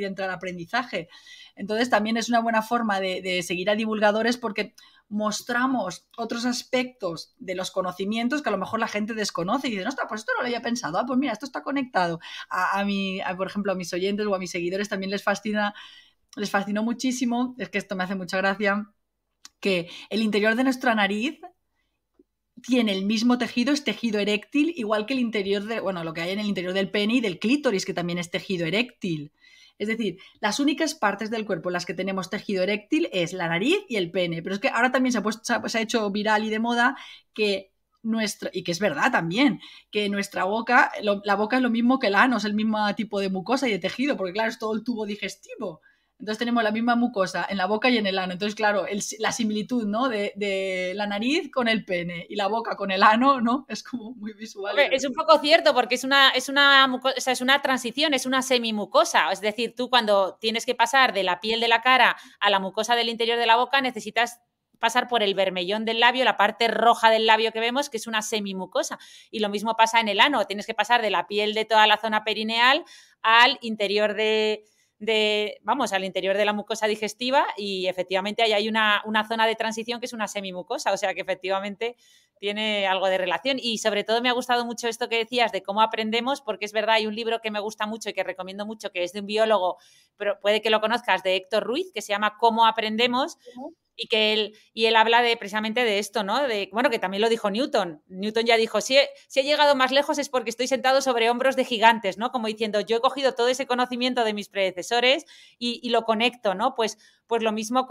entra el aprendizaje. Entonces, también es una buena forma de seguir a divulgadores porque mostramos otros aspectos de los conocimientos que a lo mejor la gente desconoce y dice, no, pues esto no lo había pensado, pues mira, esto está conectado. Por ejemplo, a mis oyentes o a mis seguidores también les fascinó muchísimo, es que esto me hace mucha gracia, que el interior de nuestra nariz tiene el mismo tejido, es tejido eréctil, igual que el interior lo que hay en el interior del pene y del clítoris, que también es tejido eréctil. Es decir, las únicas partes del cuerpo en las que tenemos tejido eréctil es la nariz y el pene. Pero es que ahora también se ha hecho viral y de moda que y que es verdad también, que nuestra boca, la boca es lo mismo que el ano, es el mismo tipo de mucosa y de tejido, porque claro, es todo el tubo digestivo. Entonces tenemos la misma mucosa en la boca y en el ano. Entonces, claro, la similitud, ¿no?, de la nariz con el pene y la boca con el ano, ¿no? Es como muy visual. Hombre, es un poco cierto porque es una transición, es una semimucosa. Es decir, tú cuando tienes que pasar de la piel de la cara a la mucosa del interior de la boca necesitas pasar por el bermellón del labio, la parte roja del labio que vemos, que es una semimucosa. Y lo mismo pasa en el ano. Tienes que pasar de la piel de toda la zona perineal al interior al interior de la mucosa digestiva y efectivamente ahí hay una zona de transición que es una semimucosa, o sea que efectivamente tiene algo de relación y sobre todo me ha gustado mucho esto que decías de cómo aprendemos, porque es verdad, hay un libro que me gusta mucho y que recomiendo mucho que es de un biólogo, pero puede que lo conozcas, de Héctor Ruiz, que se llama Cómo aprendemos. Y él habla precisamente de esto, ¿no? Que también lo dijo Newton. Newton ya dijo, si he llegado más lejos es porque estoy sentado sobre hombros de gigantes, ¿no? Como diciendo, yo he cogido todo ese conocimiento de mis predecesores y lo conecto, ¿no? Pues lo mismo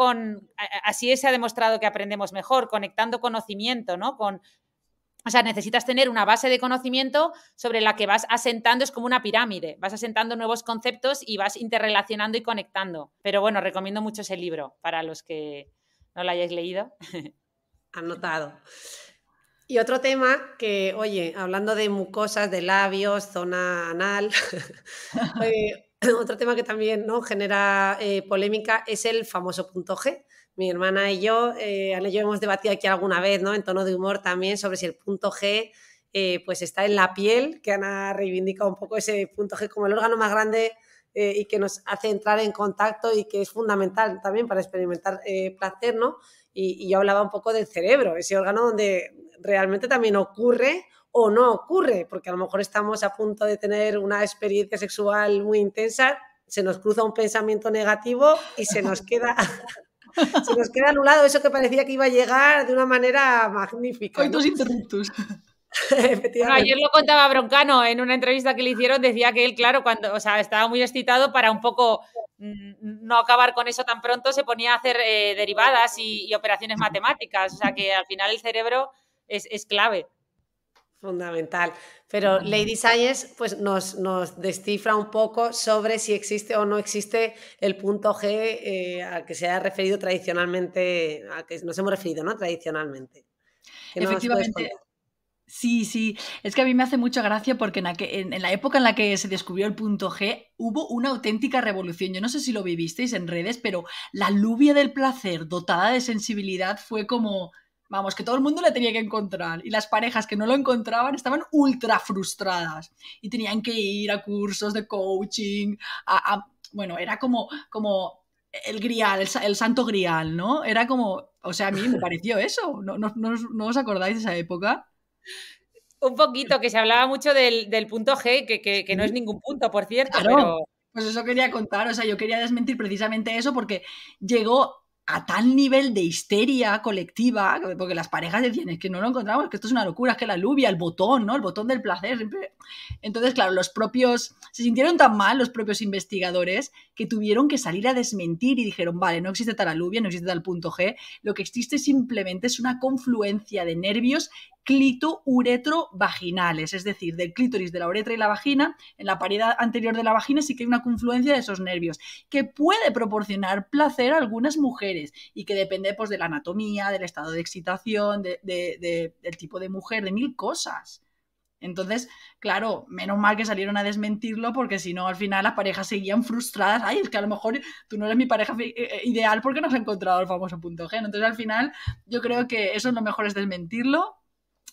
así se ha demostrado que aprendemos mejor, conectando conocimiento, ¿no? O sea, necesitas tener una base de conocimiento sobre la que vas asentando, es como una pirámide, vas asentando nuevos conceptos y vas interrelacionando y conectando. Pero bueno, recomiendo mucho ese libro para los que no lo hayáis leído. Anotado. Y otro tema que, oye, hablando de mucosas, de labios, zona anal, otro tema que también, ¿no?, genera polémica es el famoso punto G. Mi hermana y yo, Ana y yo hemos debatido aquí alguna vez, ¿no?, en tono de humor también, sobre si el punto G pues está en la piel, que Ana reivindica un poco ese punto G como el órgano más grande y que nos hace entrar en contacto y que es fundamental también para experimentar placer, ¿no? Y yo hablaba un poco del cerebro, ese órgano donde realmente también ocurre o no ocurre, porque a lo mejor estamos a punto de tener una experiencia sexual muy intensa, se nos cruza un pensamiento negativo y se nos queda anulado eso que parecía que iba a llegar de una manera magnífica, ¿no? Coitus interruptus. Bueno, ayer lo contaba Broncano en una entrevista que le hicieron, decía que él, claro, estaba muy excitado para un poco no acabar con eso tan pronto, se ponía a hacer derivadas y operaciones matemáticas, o sea que al final el cerebro es clave. Fundamental. Pero Lady Science pues nos descifra un poco sobre si existe o no existe el punto G al que se ha referido tradicionalmente, al que nos hemos referido, ¿no?, tradicionalmente. Efectivamente. Sí, es que a mí me hace mucha gracia porque en la época en la que se descubrió el punto G hubo una auténtica revolución. Yo no sé si lo vivisteis en redes, pero la lluvia del placer dotada de sensibilidad fue como, vamos, que todo el mundo la tenía que encontrar y las parejas que no lo encontraban estaban ultra frustradas y tenían que ir a cursos de coaching, bueno, era como el grial, el santo grial, ¿no? Era como, o sea, a mí me pareció eso. ¿No os acordáis de esa época? Un poquito, que se hablaba mucho del punto G, que no es ningún punto, por cierto, claro, pero... Pues eso quería contar, o sea, yo quería desmentir precisamente eso porque llegó a tal nivel de histeria colectiva, porque las parejas decían, es que no lo encontramos, es que esto es una locura, es que la alubia, el botón, ¿no? El botón del placer. Siempre... Entonces, claro, se sintieron tan mal los propios investigadores que tuvieron que salir a desmentir y dijeron, vale, no existe tal alubia, no existe tal punto G, lo que existe simplemente es una confluencia de nervios clito-uretro-vaginales, es decir, del clítoris, de la uretra y la vagina, en la pared anterior de la vagina sí que hay una confluencia de esos nervios que puede proporcionar placer a algunas mujeres y que depende pues, de la anatomía, del estado de excitación, del tipo de mujer, de mil cosas. Entonces, claro, menos mal que salieron a desmentirlo porque si no, al final las parejas seguían frustradas. Ay, es que a lo mejor tú no eres mi pareja ideal porque no has encontrado el famoso punto G. Entonces, al final, yo creo que eso es lo mejor, es desmentirlo,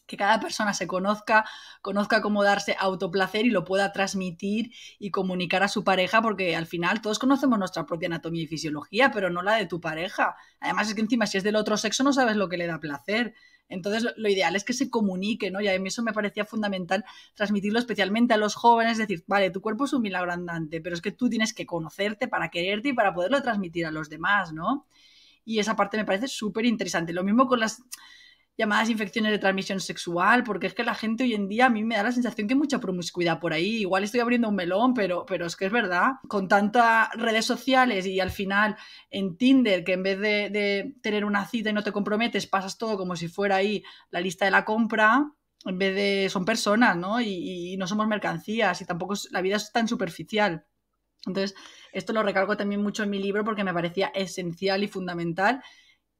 que cada persona se conozca cómo darse autoplacer y lo pueda transmitir y comunicar a su pareja, porque al final todos conocemos nuestra propia anatomía y fisiología, pero no la de tu pareja. Además es que encima si es del otro sexo no sabes lo que le da placer. Entonces lo ideal es que se comunique, ¿no? Y a mí eso me parecía fundamental transmitirlo especialmente a los jóvenes, es decir, vale, tu cuerpo es un milagro andante, pero es que tú tienes que conocerte para quererte y para poderlo transmitir a los demás, ¿no? Y esa parte me parece súper interesante. Lo mismo con las llamadas infecciones de transmisión sexual, porque es que la gente hoy en día, a mí me da la sensación que hay mucha promiscuidad por ahí. Igual estoy abriendo un melón, pero es que es verdad. Con tantas redes sociales y al final en Tinder, que en vez de tener una cita y no te comprometes, pasas todo como si fuera ahí la lista de la compra, en vez de... son personas, ¿no? Y no somos mercancías y tampoco la vida es tan superficial. Entonces, esto lo recalco también mucho en mi libro porque me parecía esencial y fundamental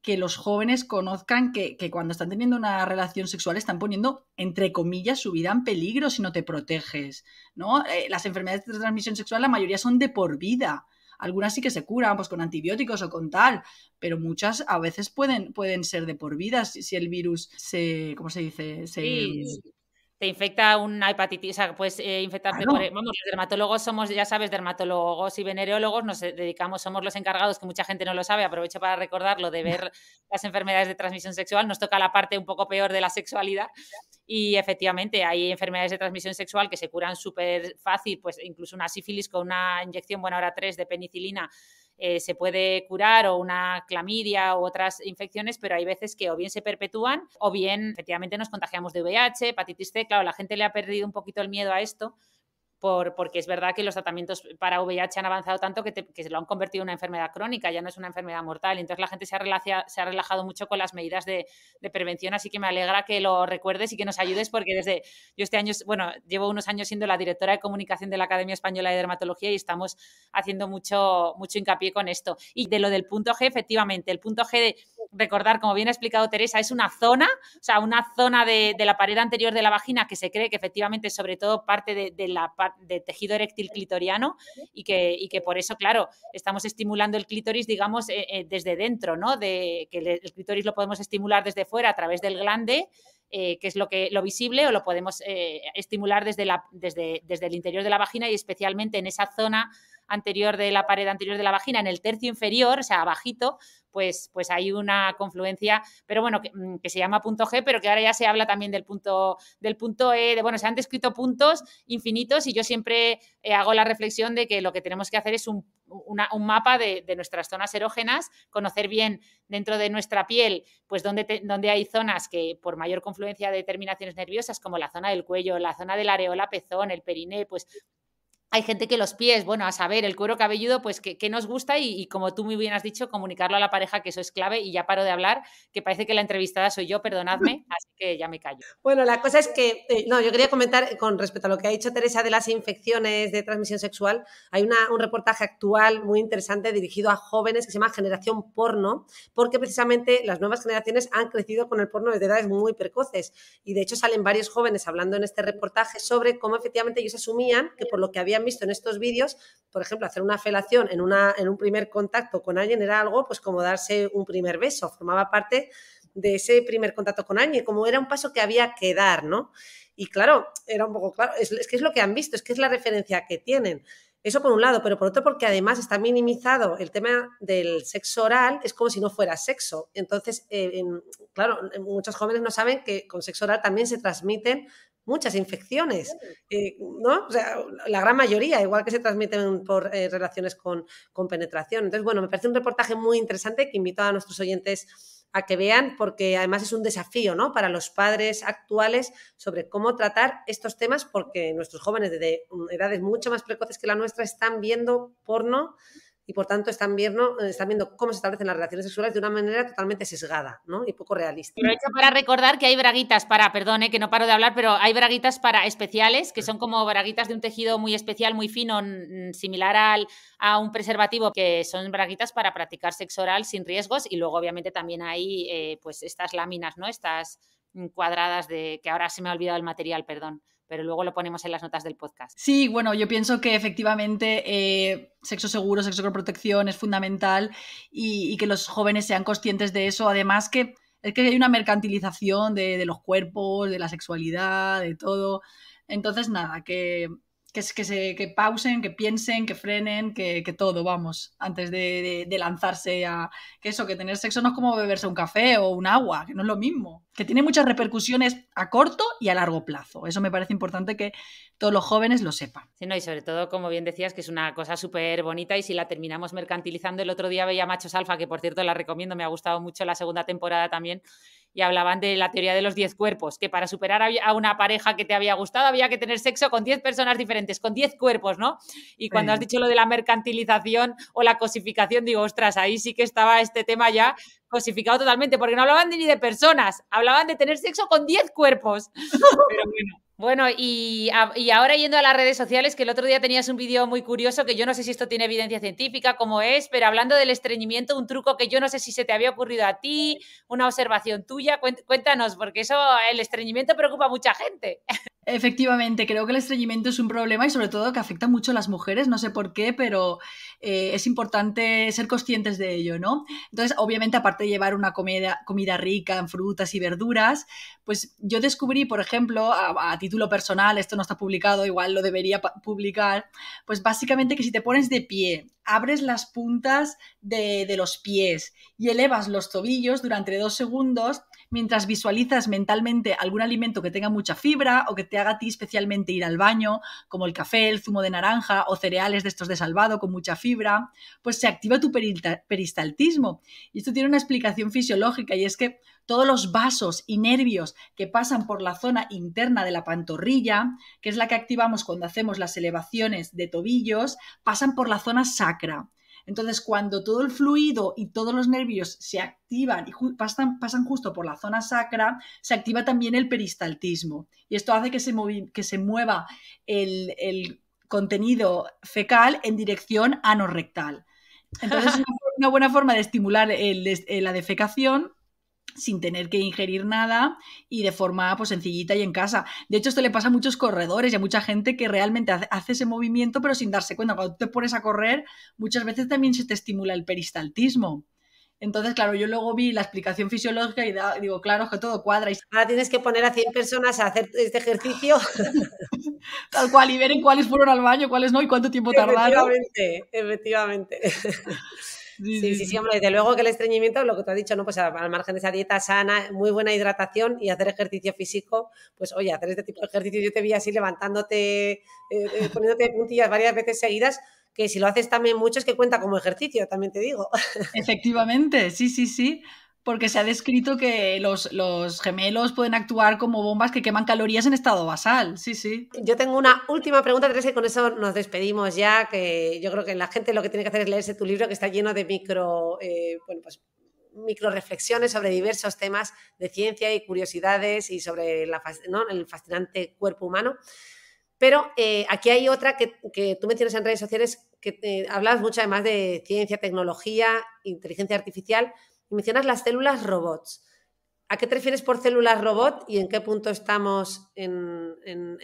que los jóvenes conozcan que cuando están teniendo una relación sexual están poniendo, entre comillas, su vida en peligro si no te proteges, ¿no? Las enfermedades de transmisión sexual, la mayoría son de por vida. Algunas sí que se curan pues, con antibióticos o con tal, pero muchas a veces pueden ser de por vida si el virus ¿cómo se dice? Sí. Te infecta una hepatitis, o sea, puedes infectarte Claro. vamos, los dermatólogos somos, ya sabes, dermatólogos y venereólogos, nos dedicamos, somos los encargados, que mucha gente no lo sabe, aprovecho para recordarlo, de ver las enfermedades de transmisión sexual, nos toca la parte un poco peor de la sexualidad y efectivamente hay enfermedades de transmisión sexual que se curan súper fácil, pues incluso una sífilis con una inyección, bueno, ahora 3 de penicilina, se puede curar, o una clamidia u otras infecciones, pero hay veces que o bien se perpetúan o bien efectivamente nos contagiamos de VIH, hepatitis C. Claro, la gente le ha perdido un poquito el miedo a esto porque es verdad que los tratamientos para VIH han avanzado tanto que se lo han convertido en una enfermedad crónica, ya no es una enfermedad mortal. Entonces la gente se ha relajado mucho con las medidas de prevención, así que me alegra que lo recuerdes y que nos ayudes porque yo este año, bueno, llevo unos años siendo la directora de comunicación de la Academia Española de Dermatología y estamos haciendo mucho hincapié con esto. Y de lo del punto G, efectivamente, el punto G de recordar, como bien ha explicado Teresa, es una zona, o sea, una zona de la pared anterior de la vagina que se cree que efectivamente es sobre todo parte de tejido eréctil clitoriano y que por eso, claro, estamos estimulando el clítoris, digamos, desde dentro, ¿no? Que el clítoris lo podemos estimular desde fuera a través del glande, que es lo visible, o lo podemos estimular desde el interior de la vagina y especialmente en esa zona anterior de la pared anterior de la vagina, en el tercio inferior, o sea, abajito, pues hay una confluencia, pero bueno, que se llama punto G, pero que ahora ya se habla también del punto E, bueno, se han descrito puntos infinitos y yo siempre hago la reflexión de que lo que tenemos que hacer es un mapa de nuestras zonas erógenas, conocer bien dentro de nuestra piel, pues dónde hay zonas que por mayor confluencia de terminaciones nerviosas, como la zona del cuello, la zona de la areola, pezón, el periné, pues hay gente que los pies, bueno, a saber, el cuero cabelludo, pues que nos gusta y como tú muy bien has dicho, comunicarlo a la pareja, que eso es clave. Y ya paro de hablar, que parece que la entrevistada soy yo, perdonadme, así que ya me callo. Bueno, la cosa es que, no, yo quería comentar con respecto a lo que ha dicho Teresa de las infecciones de transmisión sexual, hay un reportaje actual muy interesante dirigido a jóvenes que se llama Generación Porno, porque precisamente las nuevas generaciones han crecido con el porno desde edades muy precoces y de hecho salen varios jóvenes hablando en este reportaje sobre cómo efectivamente ellos asumían que por lo que habían visto en estos vídeos, por ejemplo, hacer una felación en un primer contacto con alguien era algo pues como darse un primer beso, formaba parte de ese primer contacto con alguien, como era un paso que había que dar, ¿no? Y claro, era un poco claro, es que es lo que han visto, es que es la referencia que tienen. Eso por un lado, pero por otro porque además está minimizado el tema del sexo oral, es como si no fuera sexo. Entonces, claro, muchos jóvenes no saben que con sexo oral también se transmiten muchas infecciones, ¿no? O sea, la gran mayoría, igual que se transmiten por relaciones con penetración. Entonces, bueno, me parece un reportaje muy interesante que invito a nuestros oyentes a que vean, porque además es un desafío, ¿no?, para los padres actuales sobre cómo tratar estos temas, porque nuestros jóvenes desde edades mucho más precoces que la nuestra están viendo porno y por tanto están viendo cómo se establecen las relaciones sexuales de una manera totalmente sesgada, ¿no?, y poco realista. Aprovecho para recordar que hay braguitas perdón, que no paro de hablar, pero hay braguitas para especiales, que son como braguitas de un tejido muy especial, muy fino, similar a un preservativo, que son braguitas para practicar sexo oral sin riesgos, y luego obviamente también hay pues estas láminas, ¿no?, estas cuadradas que ahora se me ha olvidado el material, perdón, pero luego lo ponemos en las notas del podcast. Sí, bueno, yo pienso que efectivamente sexo seguro, sexo con protección es fundamental y que los jóvenes sean conscientes de eso. Además que es que hay una mercantilización de los cuerpos, de la sexualidad, de todo. Entonces, nada, que pausen, que piensen, que frenen, que todo, vamos, antes de lanzarse a... Que tener sexo no es como beberse un café o un agua, que no es lo mismo. Que tiene muchas repercusiones a corto y a largo plazo. Eso me parece importante que todos los jóvenes lo sepan. Sí, no, y sobre todo, como bien decías, que es una cosa súper bonita, y si la terminamos mercantilizando, el otro día veía Machos Alfa, que por cierto la recomiendo, me ha gustado mucho la segunda temporada también, y hablaban de la teoría de los 10 cuerpos, que para superar a una pareja que te había gustado había que tener sexo con 10 personas diferentes, con 10 cuerpos, ¿no? Y cuando has dicho lo de la mercantilización o la cosificación, digo, ostras, ahí sí que estaba este tema ya cosificado totalmente, porque no hablaban ni de personas, hablaban de tener sexo con 10 cuerpos. Pero bueno. Bueno, y ahora yendo a las redes sociales, que el otro día tenías un vídeo muy curioso, que yo no sé si esto tiene evidencia científica, cómo es, pero hablando del estreñimiento, un truco que yo no sé si se te había ocurrido a ti, una observación tuya, cuéntanos, porque el estreñimiento preocupa a mucha gente. Efectivamente, creo que el estreñimiento es un problema y sobre todo que afecta mucho a las mujeres, no sé por qué, pero es importante ser conscientes de ello, ¿no? Entonces, obviamente, aparte de llevar una comida rica en frutas y verduras, pues yo descubrí, por ejemplo, a título personal, esto no está publicado, igual lo debería publicar, pues básicamente que si te pones de pie, abres las puntas de los pies y elevas los tobillos durante 2 segundos, mientras visualizas mentalmente algún alimento que tenga mucha fibra o que te haga a ti especialmente ir al baño, como el café, el zumo de naranja o cereales de estos de salvado con mucha fibra, pues se activa tu peristaltismo. Y esto tiene una explicación fisiológica, y es que todos los vasos y nervios que pasan por la zona interna de la pantorrilla, que es la que activamos cuando hacemos las elevaciones de tobillos, pasan por la zona sacra. Entonces, cuando todo el fluido y todos los nervios se activan y pasan justo por la zona sacra, se activa también el peristaltismo. Y esto hace que se mueva el contenido fecal en dirección anorrectal. Entonces, es una buena forma de estimular la defecación sin tener que ingerir nada y de forma pues sencillita y en casa. De hecho, esto le pasa a muchos corredores y a mucha gente que realmente hace ese movimiento pero sin darse cuenta. Cuando te pones a correr, muchas veces también se te estimula el peristaltismo. Entonces, claro, yo luego vi la explicación fisiológica y digo, claro, que todo cuadra. Ahora tienes que poner a 100 personas a hacer este ejercicio. Tal cual, y ver en cuáles fueron al baño, cuáles no y cuánto tiempo tardaron. Efectivamente. Sí, hombre, desde luego que el estreñimiento, lo que tú has dicho, ¿no? Pues al margen de esa dieta sana, muy buena hidratación y hacer ejercicio físico, pues oye, hacer este tipo de ejercicio, yo te vi así levantándote, poniéndote puntillas varias veces seguidas, que si lo haces también mucho es que cuenta como ejercicio, también te digo. Efectivamente, sí, porque se ha descrito que los gemelos pueden actuar como bombas que queman calorías en estado basal, sí. Yo tengo una última pregunta, Teresa, y con eso nos despedimos ya, que yo creo que la gente lo que tiene que hacer es leerse tu libro, que está lleno de micro reflexiones sobre diversos temas de ciencia y curiosidades y sobre el fascinante cuerpo humano. Pero aquí hay otra que tú mencionas en redes sociales, que hablas mucho además de ciencia, tecnología, inteligencia artificial, y mencionas las células robots. ¿A qué te refieres por células robot y en qué punto estamos en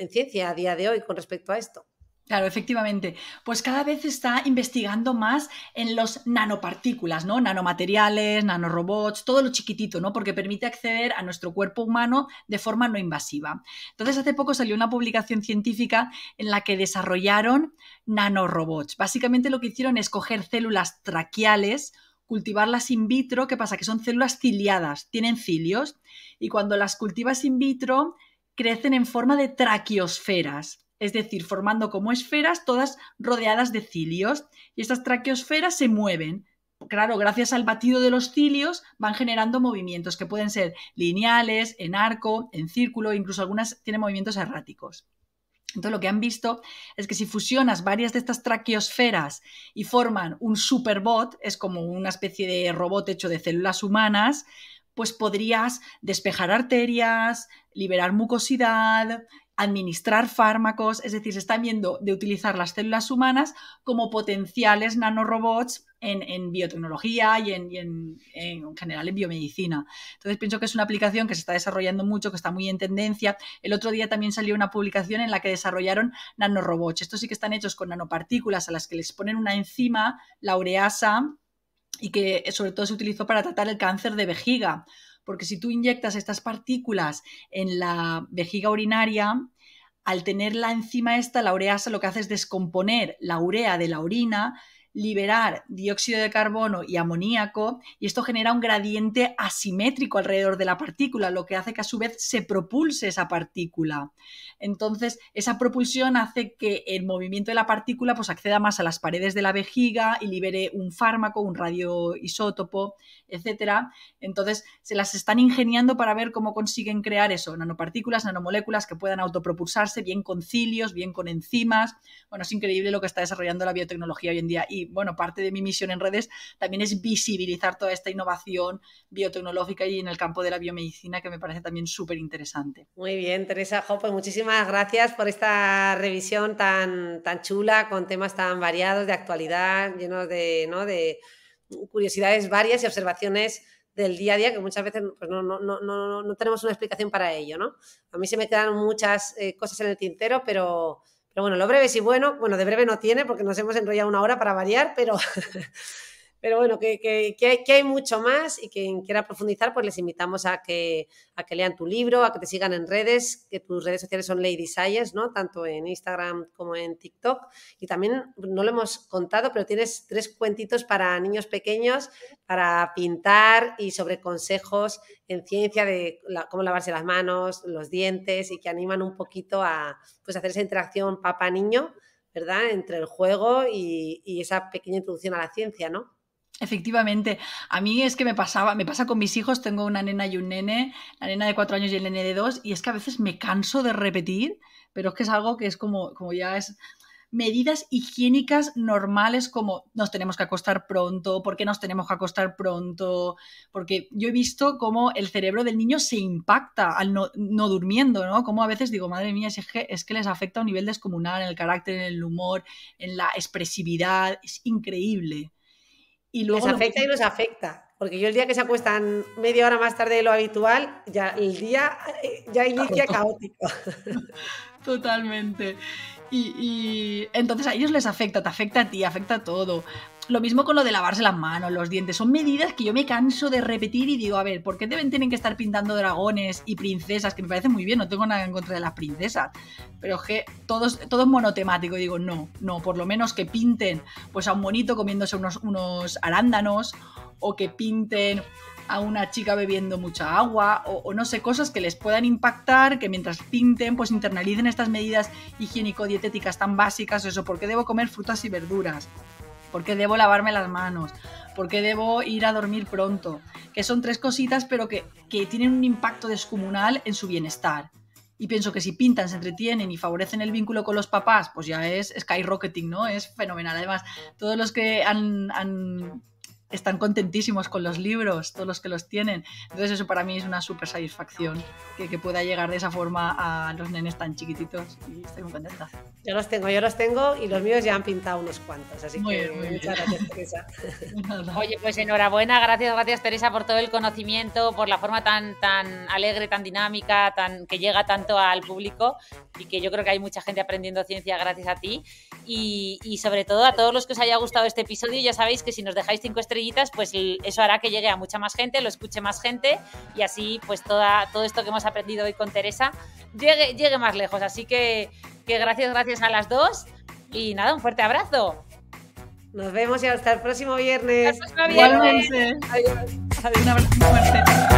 ciencia a día de hoy con respecto a esto? Claro, efectivamente. Pues cada vez se está investigando más en los nanopartículas, ¿no? Nanomateriales, nanorobots, todo lo chiquitito, ¿no? Porque permite acceder a nuestro cuerpo humano de forma no invasiva. Entonces, hace poco salió una publicación científica en la que desarrollaron nanorobots. Básicamente lo que hicieron es coger células traqueales, cultivarlas in vitro. ¿Qué pasa? Que son células ciliadas, tienen cilios, y cuando las cultivas in vitro crecen en forma de traqueosferas, es decir, formando como esferas todas rodeadas de cilios. Y estas traqueosferas se mueven. Claro, gracias al batido de los cilios van generando movimientos que pueden ser lineales, en arco, en círculo, incluso algunas tienen movimientos erráticos. Entonces lo que han visto es que si fusionas varias de estas traqueosferas y forman un superbot, es como una especie de robot hecho de células humanas, pues podrías despejar arterias, liberar mucosidad, administrar fármacos, es decir, se están viendo de utilizar las células humanas como potenciales nanorobots en biotecnología y en general en biomedicina. Entonces pienso que es una aplicación que se está desarrollando mucho, que está muy en tendencia. El otro día también salió una publicación en la que desarrollaron nanorobots. Estos sí que están hechos con nanopartículas a las que les ponen una enzima, la ureasa, y que sobre todo se utilizó para tratar el cáncer de vejiga. Porque si tú inyectas estas partículas en la vejiga urinaria, al tener la enzima esta, la ureasa, lo que hace es descomponer la urea de la orina, liberar dióxido de carbono y amoníaco, y esto genera un gradiente asimétrico alrededor de la partícula, lo que hace que a su vez se propulse esa partícula. Entonces, esa propulsión hace que el movimiento de la partícula pues, acceda más a las paredes de la vejiga y libere un fármaco, un radioisótopo, etc. Entonces, se las están ingeniando para ver cómo consiguen crear eso, nanopartículas, nanomoléculas que puedan autopropulsarse, bien con cilios, bien con enzimas. Bueno, es increíble lo que está desarrollando la biotecnología hoy en día. Y bueno, parte de mi misión en redes también es visibilizar toda esta innovación biotecnológica y en el campo de la biomedicina, que me parece también súper interesante. Muy bien, Teresa. Pues muchísimas gracias por esta revisión tan chula, con temas tan variados de actualidad, llenos de, ¿no?, de curiosidades varias y observaciones del día a día que muchas veces pues no tenemos una explicación para ello, ¿no? A mí se me quedan muchas cosas en el tintero, pero bueno, lo breve sí bueno, de breve no tiene porque nos hemos enrollado 1 hora para variar, pero bueno, que hay mucho más, y quien quiera profundizar, pues les invitamos a que lean tu libro, a que te sigan en redes, que tus redes sociales son Lady Science, ¿no? Tanto en Instagram como en TikTok. Y también, no lo hemos contado, pero tienes 3 cuentitos para niños pequeños para pintar y sobre consejos en ciencia de cómo lavarse las manos, los dientes, y que animan un poquito a pues, hacer esa interacción papá-niño, ¿verdad? Entre el juego y esa pequeña introducción a la ciencia, ¿no? Efectivamente, a mí es que me pasa con mis hijos, tengo una nena y un nene, la nena de 4 años y el nene de 2, y es que a veces me canso de repetir, pero es que es algo que es como ya es medidas higiénicas normales, como nos tenemos que acostar pronto, ¿por qué nos tenemos que acostar pronto? Porque yo he visto cómo el cerebro del niño se impacta al no durmiendo, ¿no? Como a veces digo, madre mía, es que les afecta a un nivel descomunal en el carácter, en el humor, en la expresividad, es increíble. Y luego les afecta y nos afecta, porque yo el día que se acuestan media hora más tarde de lo habitual, ya el día ya inicia caótico. Totalmente. Y entonces a ellos les afecta, te afecta a ti, afecta a todo. Lo mismo con lo de lavarse las manos, los dientes. Son medidas que yo me canso de repetir y digo, a ver, ¿por qué tienen que estar pintando dragones y princesas? Que me parece muy bien, no tengo nada en contra de las princesas. Pero es que todo es monotemático. Y digo, no, por lo menos que pinten pues a un monito comiéndose unos arándanos, o que pinten a una chica bebiendo mucha agua, o no sé, cosas que les puedan impactar, que mientras pinten pues internalicen estas medidas higiénico-dietéticas tan básicas. Eso, ¿por qué debo comer frutas y verduras? ¿Por qué debo lavarme las manos? ¿Por qué debo ir a dormir pronto? Que son 3 cositas, pero que tienen un impacto descomunal en su bienestar. Y pienso que si pintan, se entretienen y favorecen el vínculo con los papás, pues ya es skyrocketing, ¿no? Es fenomenal. Además, todos los que están contentísimos con los libros, todos los que los tienen. Entonces eso para mí es una súper satisfacción, que pueda llegar de esa forma a los nenes tan chiquititos, y estoy muy contenta. Yo los tengo y los míos ya han pintado unos cuantos, así muy que bien. Muchas gracias, Teresa. Oye, pues enhorabuena, gracias Teresa por todo el conocimiento, por la forma tan alegre, tan dinámica, que llega tanto al público, y que yo creo que hay mucha gente aprendiendo ciencia gracias a ti, y sobre todo a todos los que os haya gustado este episodio. Ya sabéis que si nos dejáis 5 estrellitas, pues eso hará que llegue a mucha más gente, lo escuche más gente, y así pues todo esto que hemos aprendido hoy con Teresa llegue más lejos. Así que gracias a las dos, y nada, un fuerte abrazo. Nos vemos y hasta el próximo viernes. Igualmente. Adiós. Un abrazo fuerte.